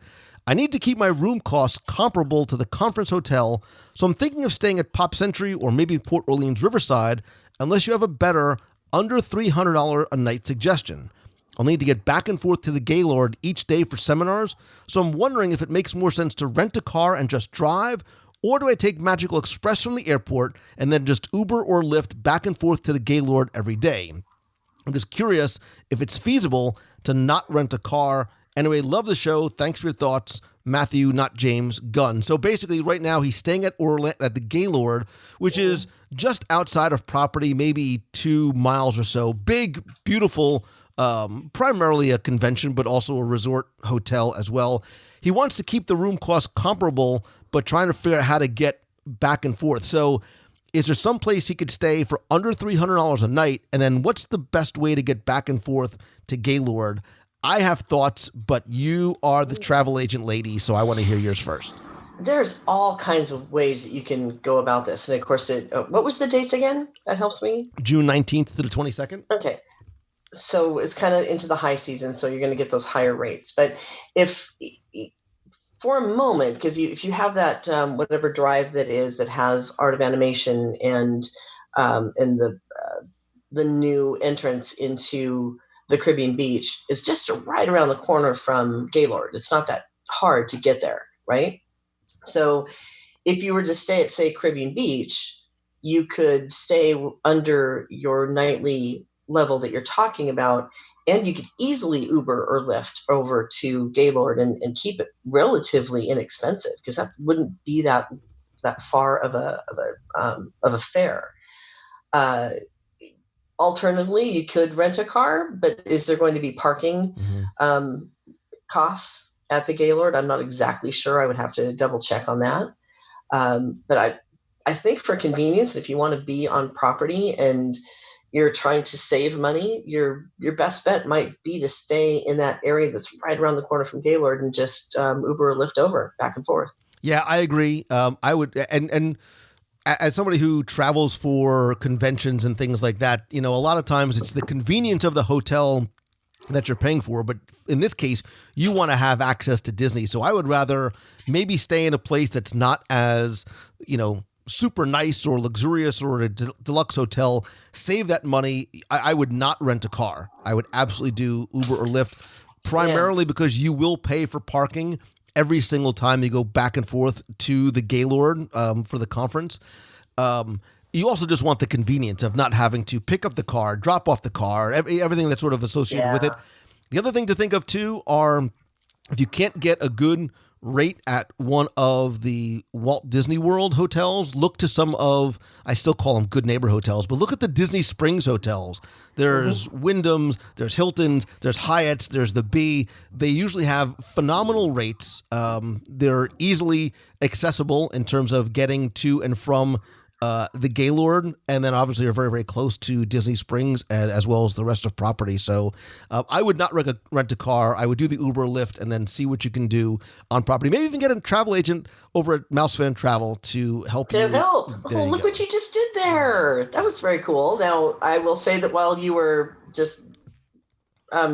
I need to keep my room costs comparable to the conference hotel, so I'm thinking of staying at Pop Century or maybe Port Orleans Riverside, unless you have a better, under $300 a night suggestion. I'll need to get back and forth to the Gaylord each day for seminars, so I'm wondering if it makes more sense to rent a car and just drive, or do I take Magical Express from the airport and then just Uber or Lyft back and forth to the Gaylord every day? I'm just curious if it's feasible to not rent a car. Anyway, love the show. Thanks for your thoughts. Matthew, not James Gunn. So basically right now he's staying at the Gaylord, which is just outside of property, maybe 2 miles or so. Big, beautiful primarily a convention, but also a resort hotel as well. He wants to keep the room costs comparable, but trying to figure out how to get back and forth. So is there some place he could stay for under $300 a night? And then what's the best way to get back and forth to Gaylord? I have thoughts, but you are the travel agent lady, so I want to hear yours first. There's all kinds of ways that you can go about this. And of course, what was the dates again? That helps me. June 19th to the 22nd. Okay. So it's kind of into the high season, so you're going to get those higher rates. But if for a moment, because if you have that whatever drive that has Art of Animation and the new entrance into the Caribbean beach is just right around the corner from Gaylord. It's not that hard to get there, right? So if you were to stay at, say, Caribbean Beach, you could stay under your nightly level that you're talking about, and you could easily Uber or Lyft over to Gaylord and keep it relatively inexpensive, because that wouldn't be that far of a fare. Alternatively, you could rent a car, but is there going to be parking costs at the Gaylord? I'm not exactly sure. I would have to double check on that. But I think for convenience, if you want to be on property and you're trying to save money, your best bet might be to stay in that area that's right around the corner from Gaylord and just Uber or Lyft over back and forth. Yeah, I agree. I would, and as somebody who travels for conventions and things like that, a lot of times it's the convenience of the hotel that you're paying for. But in this case, you want to have access to Disney. So I would rather maybe stay in a place that's not as, super nice or luxurious or a deluxe hotel. Save that money. I would not rent a car. I would absolutely do Uber or Lyft, primarily because you will pay for parking every single time you go back and forth to the Gaylord for the conference. You also just want the convenience of not having to pick up the car, drop off the car, everything that's sort of associated with it. The other thing to think of too are if you can't get a good rate at one of the Walt Disney World hotels, look to some of, I still call them good neighbor hotels, but look at the Disney Springs hotels. There's Wyndham's, there's Hilton's, there's Hyatt's, there's the B. They usually have phenomenal rates. They're easily accessible in terms of getting to and from the Gaylord, and then obviously are very, very close to Disney Springs as well as the rest of property. So I would not rent a car. I would do the Uber or Lyft and then see what you can do on property. Maybe even get a travel agent over at Mouse Fan Travel to help you. Oh, look what you just did there. That was very cool. Now, I will say that while you were just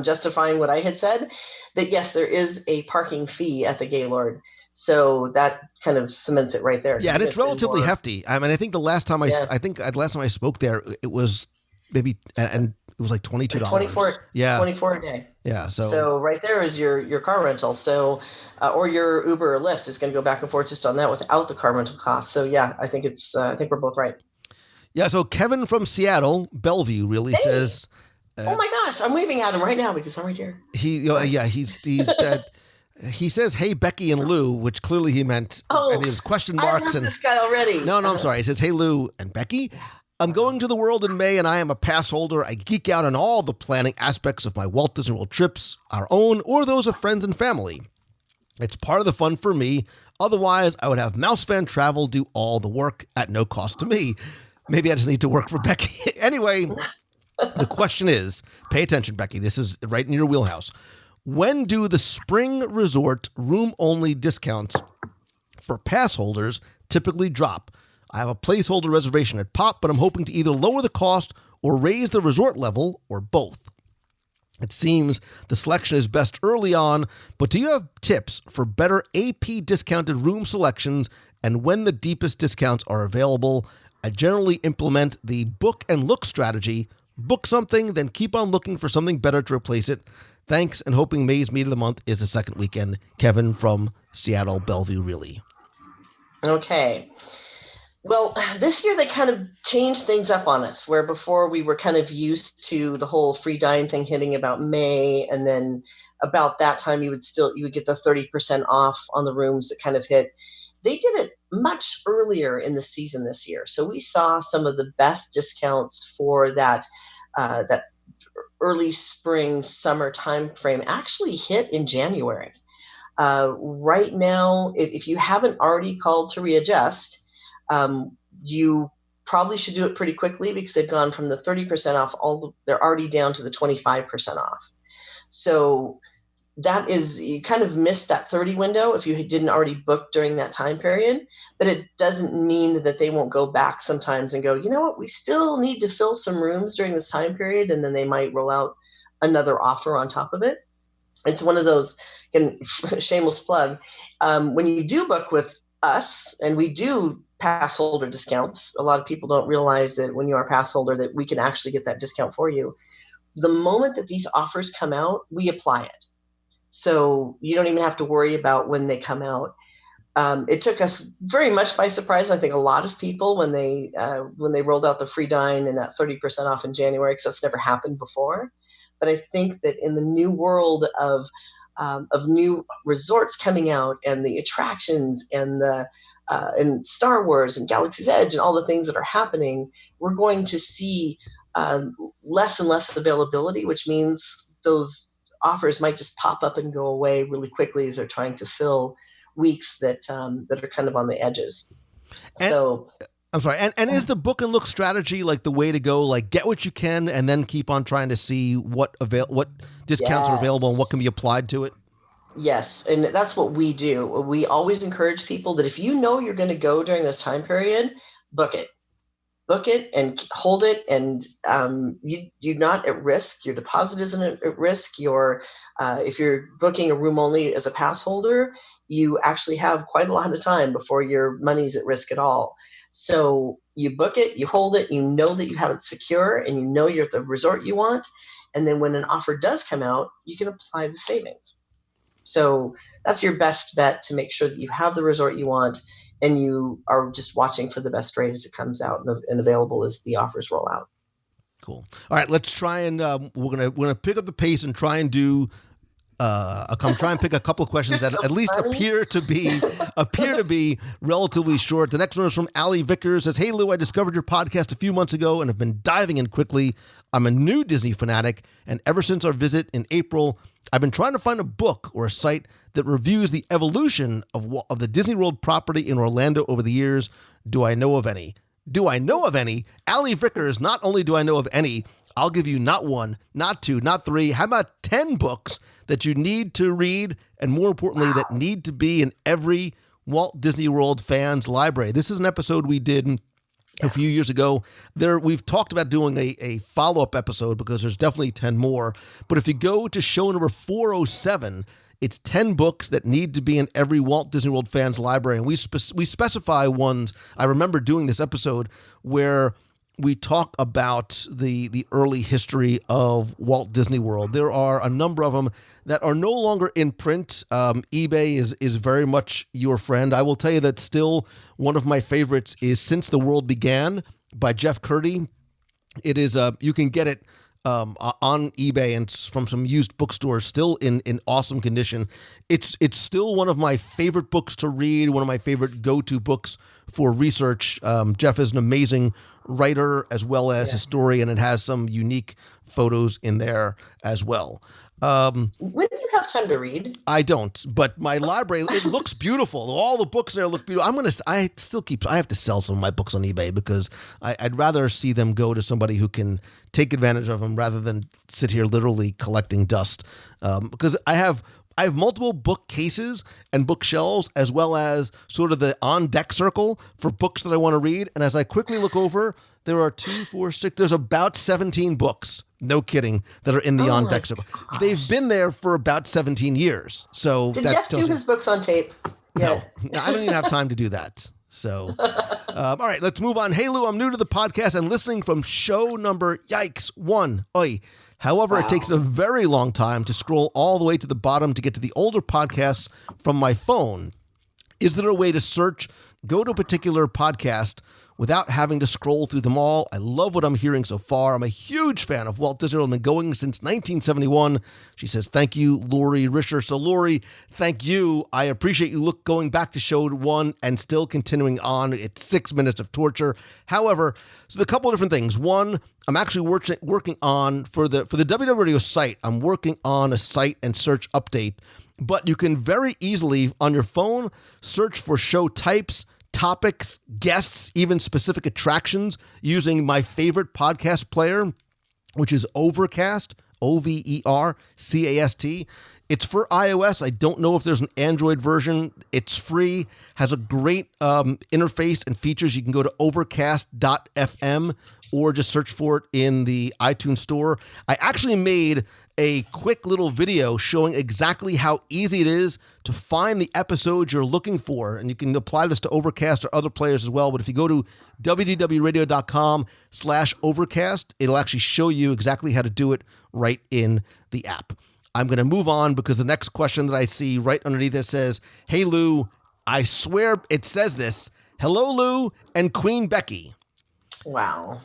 justifying what I had said, that yes, there is a parking fee at the Gaylord. So that kind of cements it right there. Yeah, and it's relatively hefty. I mean, I think the last time I spoke there, it was maybe, and it was like $22. 24 a day. Yeah. So right there is your car rental. So, or your Uber or Lyft is going to go back and forth just on that without the car rental cost. So yeah, I think I think we're both right. Yeah. So Kevin from Seattle, Bellevue, really says. Oh my gosh, I'm waving at him right now because I'm right here. He's he says, "Hey, Becky and Lou," which clearly he meant, and he has question marks. I love this guy already. No, I'm sorry. He says, "Hey, Lou and Becky, I'm going to the world in May, and I am a pass holder. I geek out on all the planning aspects of my Walt Disney World trips, our own or those of friends and family. It's part of the fun for me. Otherwise, I would have Mouse Fan Travel do all the work at no cost to me. Maybe I just need to work for Becky." Anyway, the question is, pay attention, Becky. This is right in your wheelhouse. When do the spring resort room-only discounts for pass holders typically drop? I have a placeholder reservation at POP, but I'm hoping to either lower the cost or raise the resort level, or both. It seems the selection is best early on, but do you have tips for better AP discounted room selections and when the deepest discounts are available? I generally implement the book and look strategy. Book something, then keep on looking for something better to replace it. Thanks, and hoping May's Meet of the Month is the second weekend. Kevin from Seattle, Bellevue, really. Okay. Well, this year they kind of changed things up on us, where before we were kind of used to the whole free dine thing hitting about May, and then about that time you would get the 30% off on the rooms that kind of hit. They did it much earlier in the season this year. So we saw some of the best discounts for that early spring, summer timeframe actually hit in January. Right now, if you haven't already called to readjust, you probably should do it pretty quickly because they've gone from the 30% off, they're already down to the 25% off. So that is, you kind of missed that 30 window if you didn't already book during that time period, but it doesn't mean that they won't go back sometimes and go, you know what, we still need to fill some rooms during this time period. And then they might roll out another offer on top of it. It's one of those, and shameless plug, when you do book with us and we do pass holder discounts, a lot of people don't realize that when you are a pass holder that we can actually get that discount for you. The moment that these offers come out, we apply it. So you don't even have to worry about when they come out. It took us very much by surprise. I think a lot of people when they rolled out the free dine and that 30% off in January, because that's never happened before. But I think that in the new world of new resorts coming out and the attractions and and Star Wars and Galaxy's Edge and all the things that are happening, we're going to see less and less availability, which means those offers might just pop up and go away really quickly as they're trying to fill weeks that are kind of on the edges. I'm sorry. And is the book and look strategy like the way to go? Like get what you can and then keep on trying to see what discounts are available and what can be applied to it? Yes. And that's what we do. We always encourage people that if you know you're going to go during this time period, book it. Book it and hold it, and you're not at risk. Your deposit isn't at risk. If you're booking a room only as a pass holder, you actually have quite a lot of time before your money's at risk at all. So you book it, you hold it, you know that you have it secure, and you know you're at the resort you want. And then when an offer does come out, you can apply the savings. So that's your best bet to make sure that you have the resort you want, and you are just watching for the best rate as it comes out and available as the offers roll out. Cool. All right, let's try and we're gonna pick up the pace and try and do pick a couple of questions that at least appear to be relatively short. The next one is from Allie Vickers. Says, "Hey Lou, I discovered your podcast a few months ago and have been diving in quickly. I'm a new Disney fanatic, and ever since our visit in April, I've been trying to find a book or a site that reviews the evolution of the Disney World property in Orlando over the years. Do I know of any?" Do I know of any? Allie Vickers, not only do I know of any, I'll give you not one, not two, not three. How about 10 books that you need to read, and more importantly, that need to be in every Walt Disney World fan's library? This is an episode we did a few years ago. We've talked about doing a follow-up episode because there's definitely 10 more. But if you go to show number 407, it's 10 books that need to be in every Walt Disney World fan's library. And we specify ones. I remember doing this episode where we talk about the early history of Walt Disney World. There are a number of them that are no longer in print. eBay is very much your friend. I will tell you that still one of my favorites is Since the World Began by Jeff Curdy. It is you can get it on eBay and from some used bookstores, still in awesome condition. It's still one of my favorite books to read, one of my favorite go-to books for research. Jeff is an amazing writer as well as historian, and has some unique photos in there as well. When do you have time to read? I don't, but my library, it looks beautiful. All the books there look beautiful. I have to sell some of my books on eBay because I'd rather see them go to somebody who can take advantage of them rather than sit here literally collecting dust. Because I have multiple bookcases and bookshelves, as well as sort of the on-deck circle for books that I want to read. And as I quickly look over, there are 2, 4, 6, there's about 17 books, no kidding, that are in the on-deck circle. Gosh. They've been there for about 17 years. So Did Jeff do his books on tape? No, I don't even have time to do that. So, all right, let's move on. Hey, Lou, I'm new to the podcast and listening from show number, yikes, 1. Oi. However, It takes a very long time to scroll all the way to the bottom to get to the older podcasts from my phone. Is there a way to go to a particular podcast without having to scroll through them all. I love what I'm hearing so far. I'm a huge fan of Walt Disney World. I've been going since 1971. She says, thank you, Lori Risher. So Lori, thank you. I appreciate you going back to show 1 and still continuing on. It's 6 minutes of torture. However, so a couple of different things. One, I'm actually working on, for the WDW Radio site, I'm working on a site and search update. But you can very easily, on your phone, search for show types, topics, guests, even specific attractions using my favorite podcast player, which is Overcast, Overcast. It's for iOS. I don't know if there's an Android version. It's free, has a great interface and features. You can go to overcast.fm or just search for it in the iTunes store. I actually made a quick little video showing exactly how easy it is to find the episodes you're looking for. And you can apply this to Overcast or other players as well. But if you go to wdwradio.com/overcast, it'll actually show you exactly how to do it right in the app. I'm going to move on because the next question that I see right underneath it says, hey, Lou, I swear it says this. Hello, Lou and Queen Becky. Wow.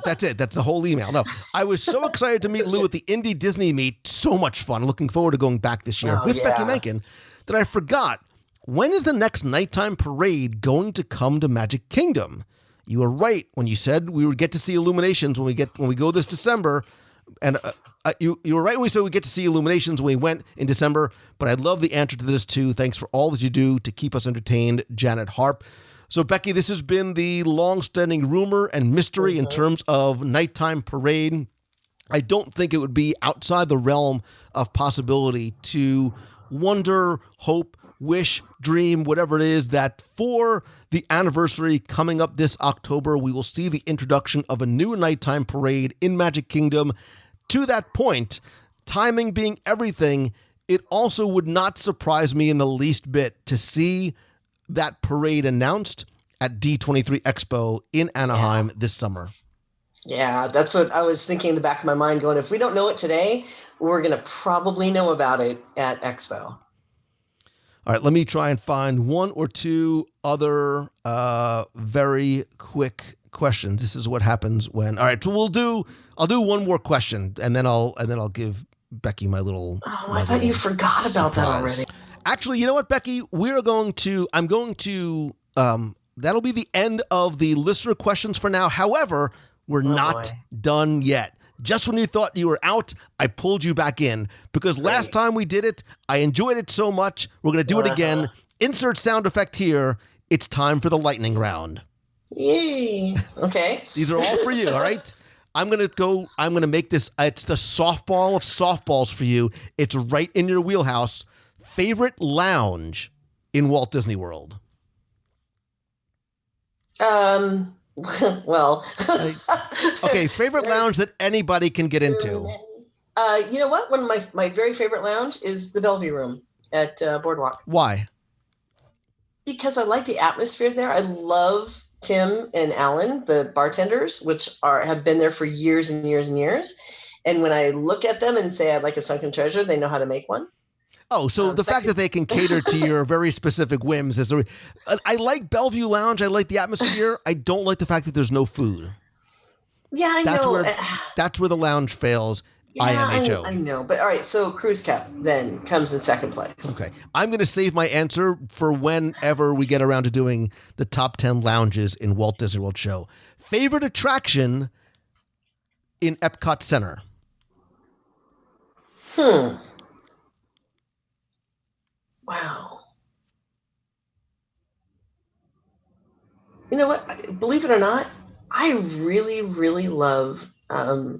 That's it. That's the whole email. No, I was so excited to meet Lou at the Indie Disney Meet. So much fun. Looking forward to going back this year with Becky Menken that I forgot. When is the next nighttime parade going to come to Magic Kingdom? You were right when you said we would get to see Illuminations when we go this December. And you were right when we said we get to see Illuminations when we went in December. But I love the answer to this too. Thanks for all that you do to keep us entertained, Janet Harp. So, Becky, this has been the long-standing rumor and mystery in terms of nighttime parade. I don't think it would be outside the realm of possibility to wonder, hope, wish, dream, whatever it is, that for the anniversary coming up this October, we will see the introduction of a new nighttime parade in Magic Kingdom. To that point, timing being everything, it also would not surprise me in the least bit to see that parade announced at D23 Expo in Anaheim this summer. Yeah, that's what I was thinking in the back of my mind going, if we don't know it today, we're going to probably know about it at Expo. All right, let me try and find one or two other very quick questions. This is what happens when, all right, so I'll do one more question and then I'll give Becky my little. Oh, I thought you forgot about that already. Actually, you know what, Becky? I'm going to, that'll be the end of the listener questions for now. However, we're not done yet. Just when you thought you were out, I pulled you back in because last time we did it, I enjoyed it so much. We're going to do it again. Insert sound effect here. It's time for the lightning round. Yay. Okay. These are all for you. All right. I'm going to make this, it's the softball of softballs for you. It's right in your wheelhouse. Favorite lounge in Walt Disney World? Well, okay. Favorite lounge that anybody can get into. You know what? One of my very favorite lounge is the Bellevue Room at Boardwalk. Why? Because I like the atmosphere there. I love Tim and Alan, the bartenders, which have been there for years and years and years. And when I look at them and say I'd like a sunken treasure, they know how to make one. Oh, so the fact that they can cater to your very specific whims is. I like Bellevue Lounge. I like the atmosphere. I don't like the fact that there's no food. Yeah, I know. That's where the lounge fails. Yeah, IMHO. I know. But all right, so Cruise Cap then comes in second place. Okay. I'm going to save my answer for whenever we get around to doing the top 10 lounges in Walt Disney World show. Favorite attraction in Epcot Center? Wow. You know what? Believe it or not, I really, really love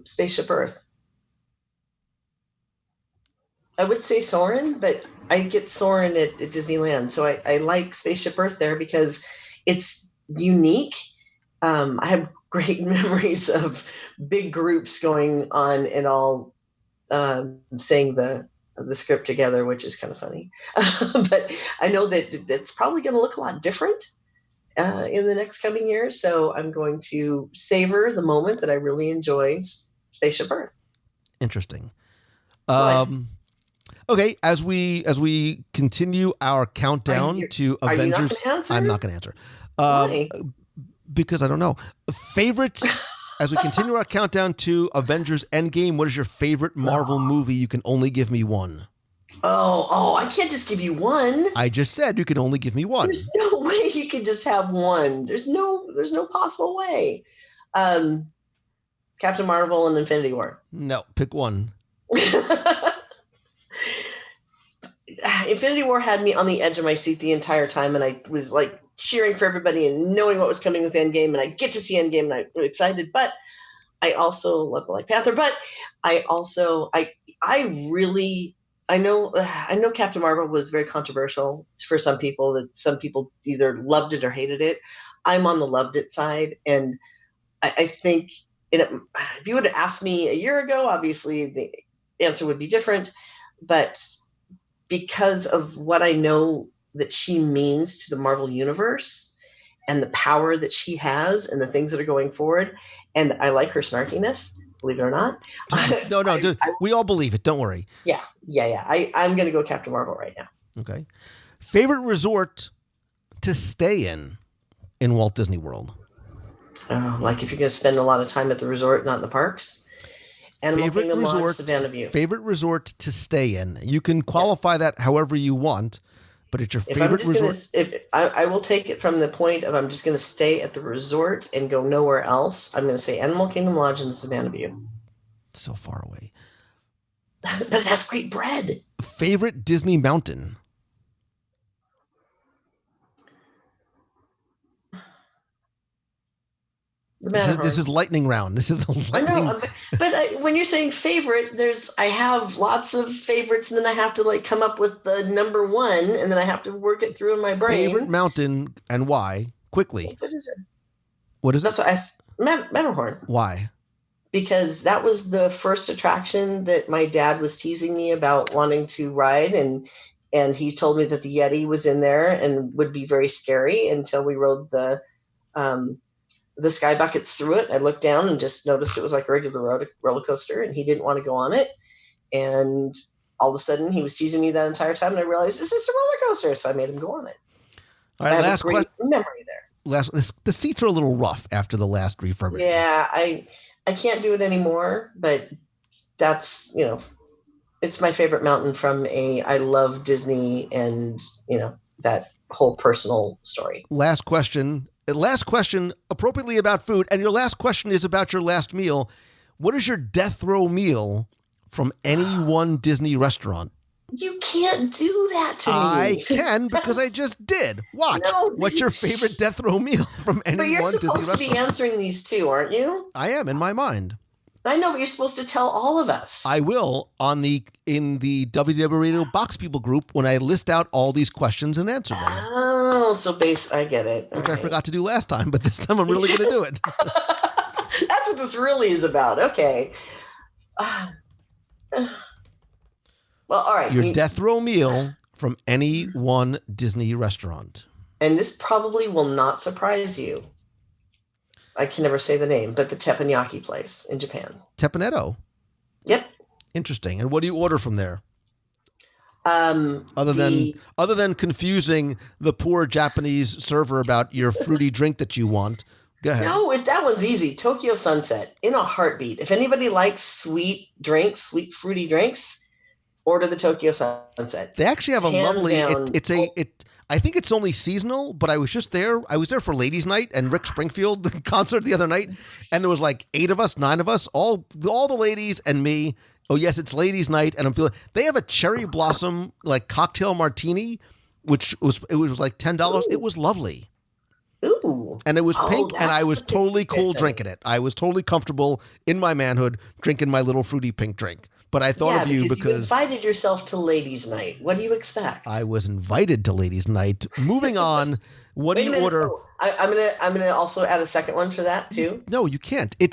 Spaceship Earth. I would say Soarin', but I get Soarin' at Disneyland. So I like Spaceship Earth there because it's unique. I have great memories of big groups going on and all saying the script together, which is kind of funny. But I know that it's probably going to look a lot different in the next coming years. So I'm going to savor the moment that I really enjoy Spaceship Earth. Interesting. Okay, as we continue our countdown to Avengers, are you not gonna answer? I'm not going to answer. Why? Because I don't know. Favorites, as we continue our countdown to Avengers Endgame, what is your favorite Marvel movie? You can only give me one. Oh, I can't just give you one. I just said you can only give me one. There's no way you can just have one. There's no possible way. Captain Marvel and Infinity War. No, pick one. Infinity War had me on the edge of my seat the entire time, and I was like cheering for everybody and knowing what was coming with Endgame, and I get to see Endgame, and I'm excited. But I also love Black Panther. But I also I know Captain Marvel was very controversial for some people. That some people either loved it or hated it. I'm on the loved it side, and I think if you would have asked me a year ago, obviously the answer would be different. But because of what I know that she means to the Marvel Universe and the power that she has and the things that are going forward, and I like her snarkiness, believe it or not. No, dude, we all believe it. Don't worry. Yeah. I'm going to go Captain Marvel right now. Okay. Favorite resort to stay in Walt Disney World? Like if you're going to spend a lot of time at the resort, not in the parks. Animal Kingdom Lodge, Savannah View. Favorite resort to stay in. You can qualify that however you want, but it's your favorite resort. I will take it from the point of I'm just going to stay at the resort and go nowhere else. I'm going to say Animal Kingdom Lodge and Savannah View. So far away. But it has great bread. Favorite Disney mountain? This is lightning round. This is a lightning. I know, but when you're saying favorite, I have lots of favorites, and then I have to come up with the number one, and then I have to work it through in my brain. Favorite mountain and why? Quickly. What is it? What is it? That's what Matterhorn. Why? Because that was the first attraction that my dad was teasing me about wanting to ride, and he told me that the Yeti was in there and would be very scary until we rode the sky buckets through it. I looked down and just noticed it was like a regular roller coaster, and he didn't want to go on it. And all of a sudden he was teasing me that entire time, and I realized this is a roller coaster. So I made him go on it. So all right, I have a great memory there. The seats are a little rough after the last refurbishment. Yeah, I can't do it anymore, but that's, it's my favorite mountain from I love Disney and, that whole personal story. Last question, appropriately about food. And your last question is about your last meal. What is your death row meal from any one Disney restaurant? You can't do that to me. I can, because I just did. Watch. No, what's your favorite death row meal from any one Disney restaurant? But you're supposed to be answering these too, aren't you? I am, in my mind. I know, but you're supposed to tell all of us. I will in the WDW Radio Box People group when I list out all these questions and answer them. Oh, so I get it. Which I forgot to do last time, but this time I'm really going to do it. That's what this really is about. Okay. Well, all right. Your death row meal from any one Disney restaurant. And this probably will not surprise you. I can never say the name, but the teppanyaki place in Japan. Teppanetto. Yep. Interesting. And what do you order from there? Other than confusing the poor Japanese server about your fruity drink that you want. Go ahead. No, that one's easy. Tokyo Sunset in a heartbeat. If anybody likes sweet fruity drinks, order the Tokyo Sunset. They actually have a lovely. I think it's only seasonal, but I was just there. I was there for Ladies' Night and Rick Springfield concert the other night, and there was like 9 of us, all the ladies and me. Oh yes, it's Ladies' Night, and I'm feeling. They have a cherry blossom cocktail martini, which was like $10. Ooh. It was lovely. Ooh. And it was pink, and I was totally cool drinking it. I was totally comfortable in my manhood drinking my little fruity pink drink. But I thought of you because you invited yourself to Ladies' Night. What do you expect? I was invited to Ladies' Night. Moving on, what do you order? Oh, I'm gonna also add a second one for that too. No, you can't. I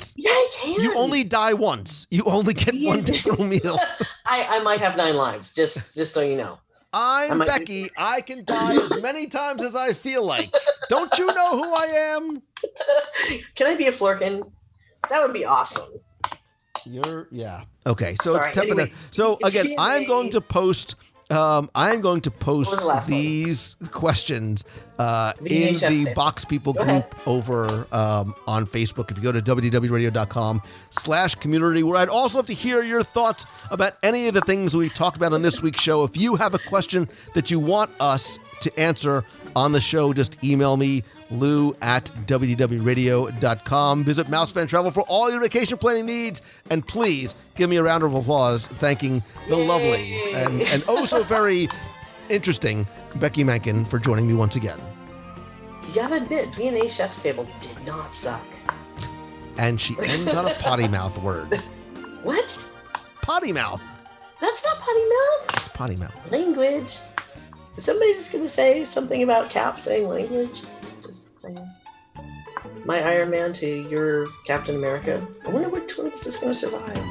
can. You only die once. You only get one death row meal. I might have 9 lives, just so you know. I'm Becky. I can die as many times as I feel like. Don't you know who I am? Can I be a Flurkin? That would be awesome. Okay, so sorry, it's anyway, so again, I'm going to post I'm going to post What was the last one? these questions in VHS the tape. Box People Go group over on Facebook. If you go to wdwradio.com/community, where I'd also love to hear your thoughts about any of the things we talked about on this week's show. If you have a question that you want us to answer on the show, just email me, lou@wdwradio.com. Visit Mouse Fan Travel for all your vacation planning needs. And please give me a round of applause thanking the lovely and oh so very interesting Becky Mankin for joining me once again. You gotta admit, V&A Chef's Table did not suck. And she ends on a potty mouth word. What? Potty mouth. That's not potty mouth. It's potty mouth. Language. Is somebody just going to say something about Cap saying language? Just saying. My Iron Man to your Captain America. I wonder which one of us is going to survive.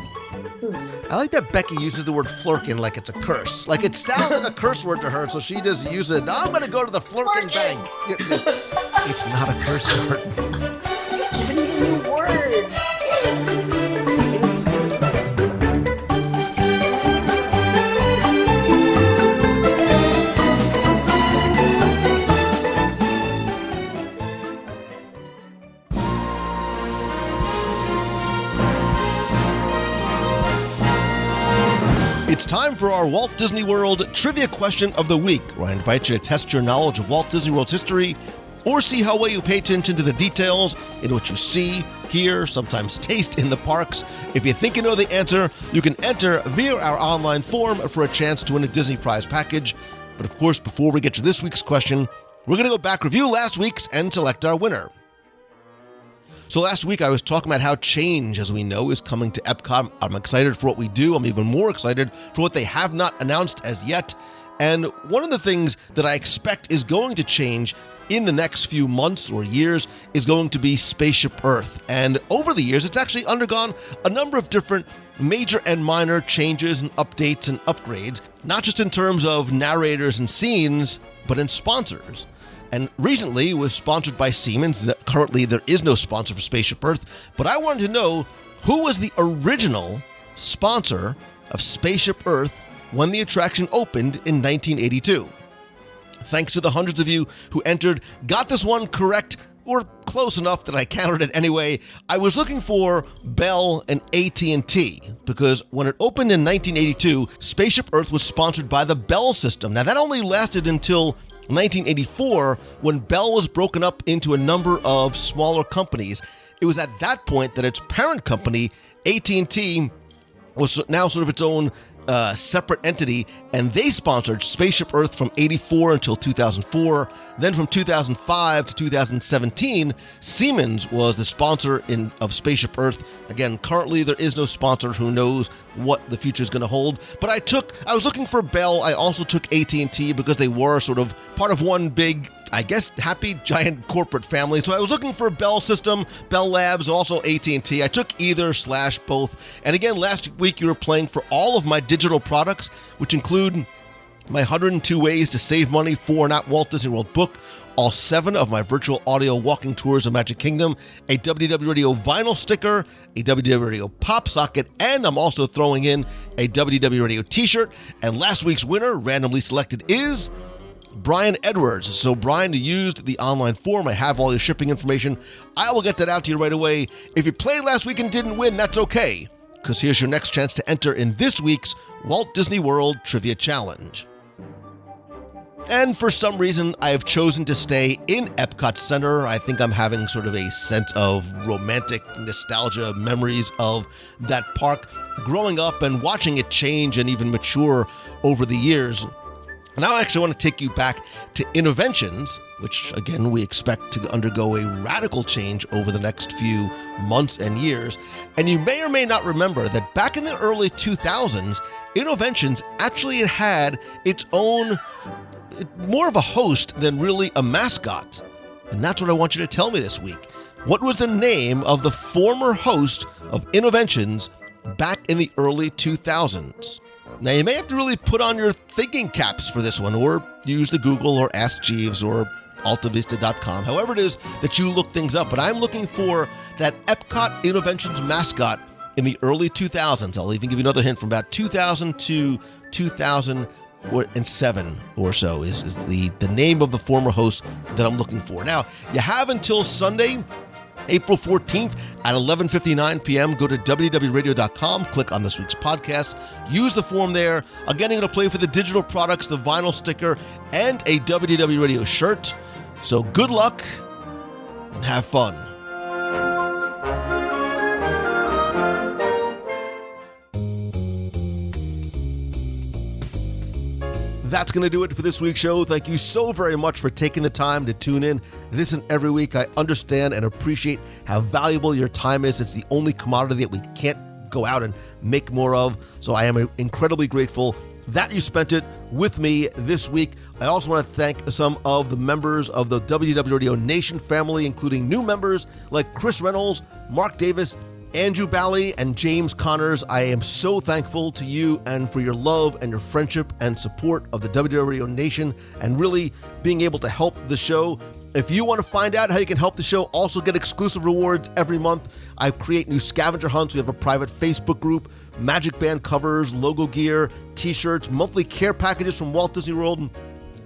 I like that Becky uses the word flirkin like it's a curse. Like it sounds like a curse word to her, so she just uses it. I'm going to go to the flirkin bank. It's not a curse word. You've given me a new word. It's time for our Walt Disney World Trivia Question of the Week, where I invite you to test your knowledge of Walt Disney World's history or see how well you pay attention to the details in what you see, hear, sometimes taste in the parks. If you think you know the answer, you can enter via our online form for a chance to win a Disney Prize package. But of course, before we get to this week's question, we're going to go back, review last week's, and select our winner. So last week I was talking about how change, as we know, is coming to Epcot. I'm excited for what we do. I'm even more excited for what they have not announced as yet. And one of the things that I expect is going to change in the next few months or years is going to be Spaceship Earth. And over the years, it's actually undergone a number of different major and minor changes and updates and upgrades, not just in terms of narrators and scenes, but in sponsors. And recently it was sponsored by Siemens. Currently there is no sponsor for Spaceship Earth, but I wanted to know who was the original sponsor of Spaceship Earth when the attraction opened in 1982. Thanks to the hundreds of you who entered, got this one correct, or close enough that I counted it anyway. I was looking for Bell and AT&T, because when it opened in 1982, Spaceship Earth was sponsored by the Bell system. Now that only lasted until 1984, when Bell was broken up into a number of smaller companies. It was at that point that its parent company, AT&T, was now sort of its own separate entity, and they sponsored Spaceship Earth from 84 until 2004. Then from 2005 to 2017, Siemens was the sponsor of Spaceship Earth. Again, currently there is no sponsor. Who knows what the future is going to hold. But I was looking for Bell. I also took AT&T because they were sort of part of one big, I guess, happy giant corporate family. So I was looking for Bell System, Bell Labs, also AT&T. I took either/both. And again, last week you were playing for all of my digital products, which include my 102 Ways to Save Money for Not Walt Disney World book, all 7 of my virtual audio walking tours of Magic Kingdom, a WDW Radio vinyl sticker, a WDW Radio pop socket, and I'm also throwing in a WDW Radio t-shirt. And last week's winner, randomly selected, is Brian Edwards. So Brian, you used the online form. I have all your shipping information. I will get that out to you right away. If you played last week and didn't win, that's okay, because here's your next chance to enter in this week's Walt Disney World Trivia Challenge. And for some reason, I have chosen to stay in Epcot Center. I think I'm having sort of a sense of romantic nostalgia, memories of that park growing up and watching it change and even mature over the years. Now I actually want to take you back to Innoventions, which again we expect to undergo a radical change over the next few months and years. And you may or may not remember that back in the early 2000s, Innoventions actually had its own, more of a host than really a mascot. And that's what I want you to tell me this week. What was the name of the former host of Innoventions back in the early 2000s? Now, you may have to really put on your thinking caps for this one, or use the Google or Ask Jeeves or altavista.com, however it is that you look things up. But I'm looking for that Epcot Innoventions mascot in the early 2000s. I'll even give you another hint, from about 2000 to 2010. and 7 or so is the name of the former host that I'm looking for. Now, you have until Sunday, April 14th at 11:59 p.m. Go to WDW Radio.com, click on this week's podcast, use the form there. Again, I'm going to play for the digital products, the vinyl sticker, and a WDW Radio shirt. So good luck and have fun. That's going to do it for this week's show. Thank you so very much for taking the time to tune in this and every week. I understand and appreciate how valuable your time is. It's the only commodity that we can't go out and make more of. So I am incredibly grateful that you spent it with me this week. I also want to thank some of the members of the WDW Radio Nation family, including new members like Chris Reynolds, Mark Davis, Andrew Bally, and James Connors. I am so thankful to you and for your love and your friendship and support of the WDW Radio Nation and really being able to help the show. If you want to find out how you can help the show, also get exclusive rewards every month. I create new scavenger hunts. We have a private Facebook group, Magic Band covers, logo gear, t-shirts, monthly care packages from Walt Disney World.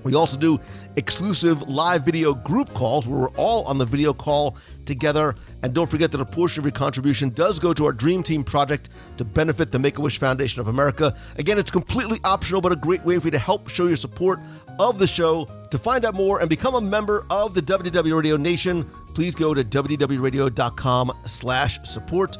We also do exclusive live video group calls where we're all on the video call together. And don't forget that a portion of your contribution does go to our Dream Team project to benefit the Make-A-Wish Foundation of America. Again, it's completely optional, but a great way for you to help show your support of the show. To find out more and become a member of the WDW Radio Nation, please go to WDWRadio.com/support.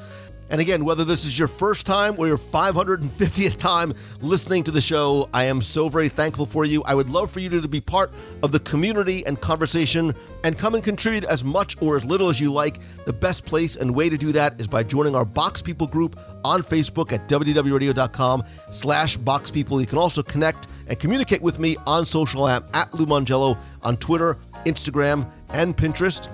And again, whether this is your first time or your 550th time listening to the show, I am so very thankful for you. I would love for you to be part of the community and conversation and come and contribute as much or as little as you like. The best place and way to do that is by joining our Box People group on Facebook at WDWRadio.com/Box People. You can also connect and communicate with me on social at Lou Mongello on Twitter, Instagram, and Pinterest.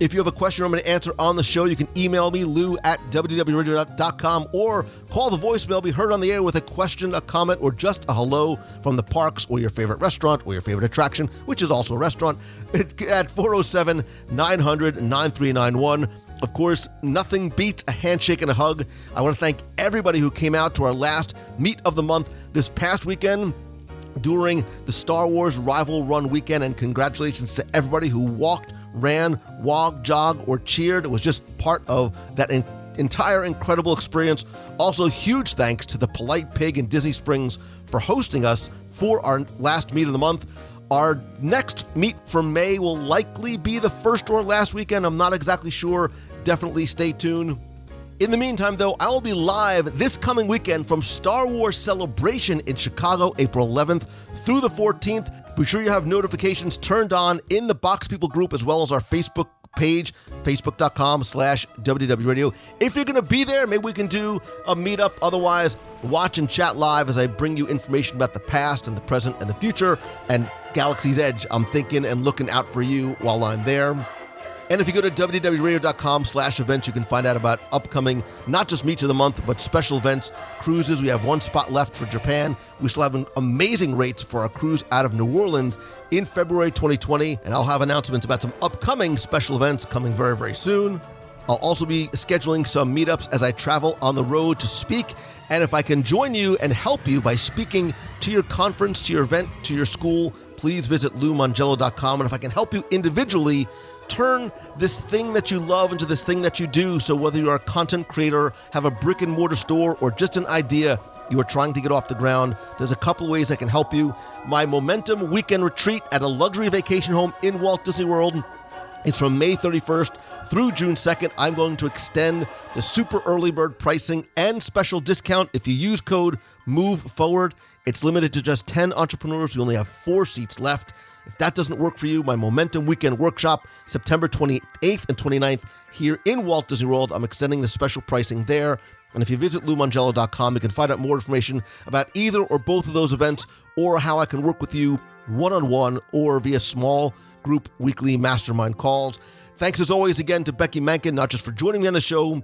If you have a question I'm going to answer on the show, you can email me, lou@WDWRadio.com, or call the voicemail, be heard on the air with a question, a comment, or just a hello from the parks or your favorite restaurant or your favorite attraction, which is also a restaurant, at 407-900-9391. Of course, nothing beats a handshake and a hug. I want to thank everybody who came out to our last Meet of the Month this past weekend during the Star Wars Rival Run weekend, and congratulations to everybody who walked, ran, walked, jogged, or cheered. It was just part of that entire incredible experience. Also, huge thanks to the Polite Pig in Disney Springs for hosting us for our last Meet of the Month. Our next meet for May will likely be the first or last weekend. I'm not exactly sure. Definitely stay tuned. In the meantime, though, I will be live this coming weekend from Star Wars Celebration in Chicago, April 11th through the 14th. Be sure you have notifications turned on in the Box People group as well as our Facebook page, facebook.com/WDW Radio. If you're going to be there, maybe we can do a meetup. Otherwise, watch and chat live as I bring you information about the past and the present and the future and Galaxy's Edge. I'm thinking and looking out for you while I'm there. And if you go to WDWRadio.com/events, you can find out about upcoming, not just Meets of the Month, but special events, cruises. We have one spot left for Japan. We still have amazing rates for our cruise out of New Orleans in February 2020. And I'll have announcements about some upcoming special events coming very, very soon. I'll also be scheduling some meetups as I travel on the road to speak. And if I can join you and help you by speaking to your conference, to your event, to your school, please visit LouMongello.com. And if I can help you individually, turn this thing that you love into this thing that you do. So whether you're a content creator, have a brick and mortar store, or just an idea you are trying to get off the ground, there's a couple of ways I can help you. My Momentum Weekend Retreat at a luxury vacation home in Walt Disney World is from May 31st through June 2nd. I'm going to extend the super early bird pricing and special discount if you use code MOVEFORWARD. It's limited to just 10 entrepreneurs. We only have 4 seats left. If that doesn't work for you, my Momentum Weekend Workshop, September 28th and 29th here in Walt Disney World. I'm extending the special pricing there. And if you visit LouMongello.com, you can find out more information about either or both of those events or how I can work with you one-on-one or via small group weekly mastermind calls. Thanks as always again to Becky Mankin, not just for joining me on the show,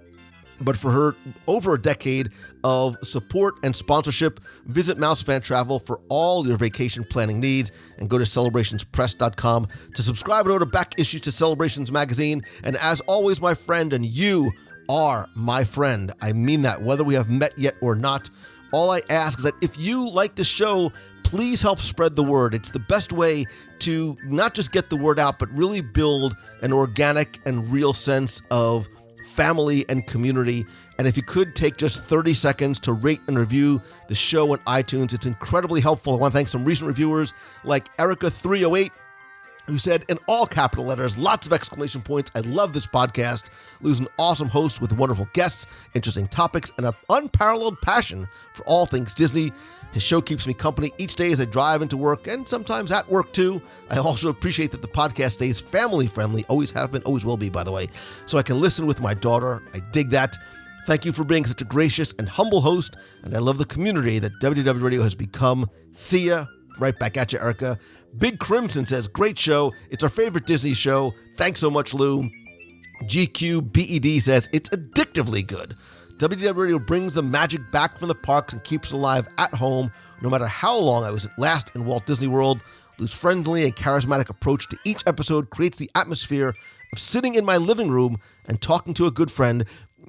but for her over a decade of support and sponsorship. Visit Mouse Fan Travel for all your vacation planning needs and go to celebrationspress.com to subscribe and order back issues to Celebrations Magazine. And as always, my friend, and you are my friend. I mean that, whether we have met yet or not. All I ask is that if you like the show, please help spread the word. It's the best way to not just get the word out, but really build an organic and real sense of family and community. And if you could take just 30 seconds to rate and review the show on iTunes, it's incredibly helpful. I want to thank some recent reviewers like Erica308, who said in all capital letters, lots of exclamation points, I love this podcast. Lou's an awesome host with wonderful guests, interesting topics, and an unparalleled passion for all things Disney. His show keeps me company each day as I drive into work and sometimes at work too. I also appreciate that the podcast stays family friendly, always have been, always will be, by the way, so I can listen with my daughter. I dig that. Thank you for being such a gracious and humble host, and I love the community that WDW Radio has become. See ya. Right back at you, Erica. Big Crimson says, great show. It's our favorite Disney show. Thanks so much, Lou. GQBED says, it's addictively good. WDW Radio brings the magic back from the parks and keeps it alive at home, no matter how long I was last in Walt Disney World. Lou's friendly and charismatic approach to each episode creates the atmosphere of sitting in my living room and talking to a good friend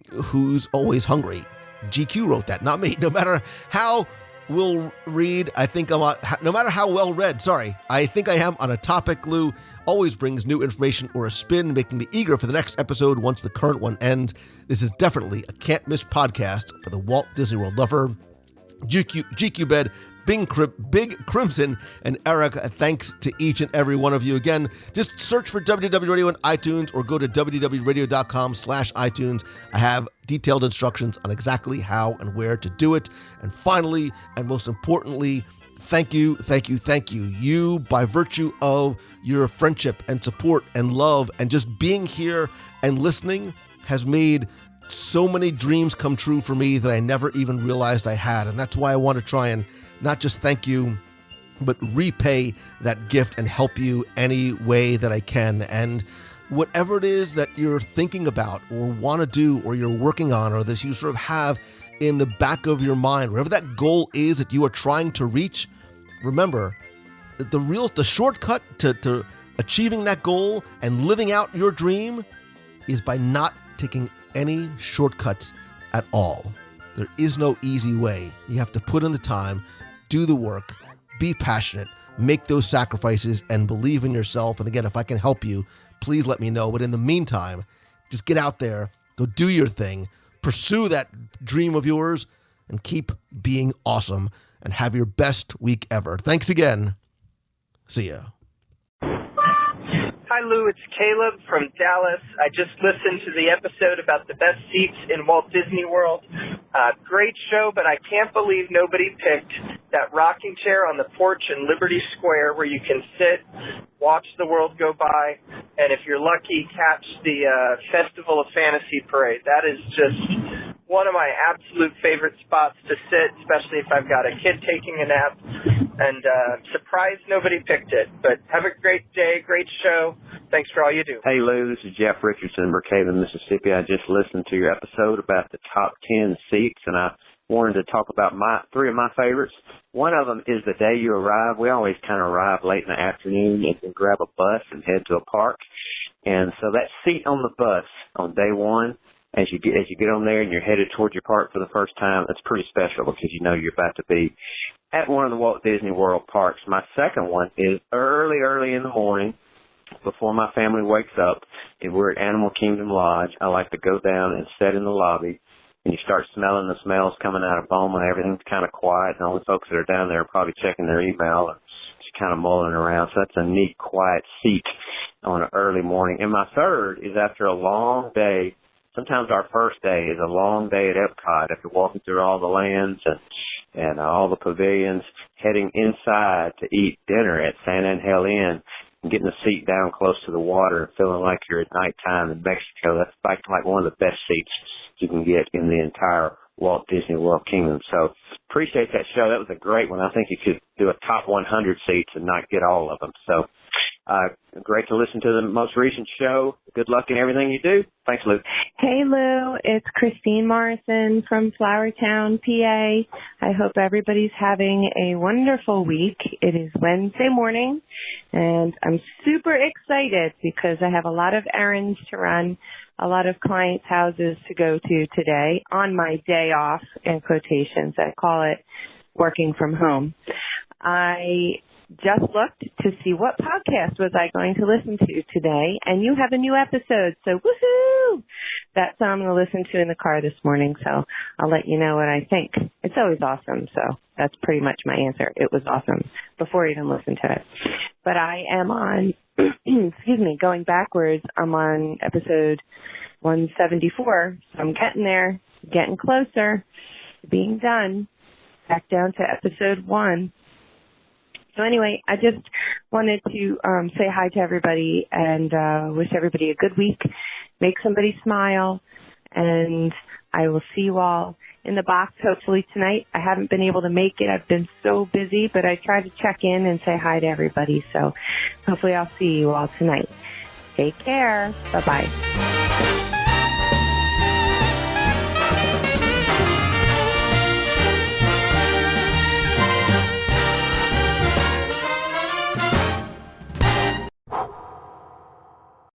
who's always hungry. GQ wrote that, not me. No matter how well read, I think I'm on, no matter how well read, I think I am on a topic. Lou always brings new information or a spin, making me eager for the next episode once the current one ends. This is definitely a can't miss podcast for the Walt Disney World lover. GQ Bed, Big Crimson, and Eric, thanks to each and every one of you. Again, just search for WDW Radio on iTunes or go to wdwradio.com/iTunes. I have detailed instructions on exactly how and where to do it. And finally, and most importantly, thank you. You, by virtue of your friendship and support and love and just being here and listening, has made so many dreams come true for me that I never even realized I had. And that's why I want to try and not just thank you, but repay that gift and help you any way that I can. And whatever it is that you're thinking about or want to do or you're working on or that you sort of have in the back of your mind, whatever that goal is that you are trying to reach, remember that the shortcut to achieving that goal and living out your dream is by not taking any shortcuts at all. There is no easy way. You have to put in the time, do the work, be passionate, make those sacrifices, and believe in yourself. And again, if I can help you, please let me know. But in the meantime, just get out there, go do your thing, pursue that dream of yours, and keep being awesome, and have your best week ever. Thanks again. See ya. Hi, Lou. It's Caleb from Dallas. I just listened to the episode about the best seats in Walt Disney World. Great show, but I can't believe nobody picked that rocking chair on the porch in Liberty Square where you can sit, watch the world go by, and if you're lucky, catch the Festival of Fantasy Parade. That is just one of my absolute favorite spots to sit, especially if I've got a kid taking a nap. And surprised nobody picked it. But have a great day, great show. Thanks for all you do. Hey, Lou, this is Jeff Richardson, Brookhaven, Mississippi. I just listened to your episode about the top 10 seats, and I wanted to talk about three of my favorites. One of them is the day you arrive. We always kind of arrive late in the afternoon and can grab a bus and head to a park. And so that seat on the bus on day one, as you get on there and you're headed towards your park for the first time, that's pretty special because you know you're about to be at one of the Walt Disney World parks. My second one is early in the morning before my family wakes up, and we're at Animal Kingdom Lodge. I like to go down and sit in the lobby, and you start smelling the smells coming out of Boma. Everything's kind of quiet, and all the folks that are down there are probably checking their email and just kind of mulling around. So that's a neat, quiet seat on an early morning. And my third is after a long day. Sometimes our first day is a long day at Epcot after walking through all the lands and all the pavilions, heading inside to eat dinner at San Angel Inn and getting a seat down close to the water and feeling like you're at nighttime in Mexico. That's like one of the best seats you can get in the entire Walt Disney World Kingdom. So appreciate that show. That was a great one. I think you could do a top 100 seats and not get all of them. So great to listen to the most recent show. Good luck in everything you do. Thanks, Lou. Hey, Lou. It's Christine Morrison from Flowertown, PA. I hope everybody's having a wonderful week. It is Wednesday morning, and I'm super excited because I have a lot of errands to run, a lot of clients' houses to go to today on my day off, in quotations. I call it working from home. I just looked to see what podcast was I going to listen to today, and you have a new episode, so woohoo! That's what I'm going to listen to in the car this morning, so I'll let you know what I think. It's always awesome, so that's pretty much my answer. It was awesome before I even listened to it. But I am on, going backwards, I'm on episode 174, so I'm getting there, getting closer to being done, back down to episode 1. So anyway, I just wanted to say hi to everybody and wish everybody a good week, make somebody smile, and I will see you all in the box hopefully tonight. I haven't been able to make it. I've been so busy, but I tried to check in and say hi to everybody. So hopefully I'll see you all tonight. Take care. Bye-bye.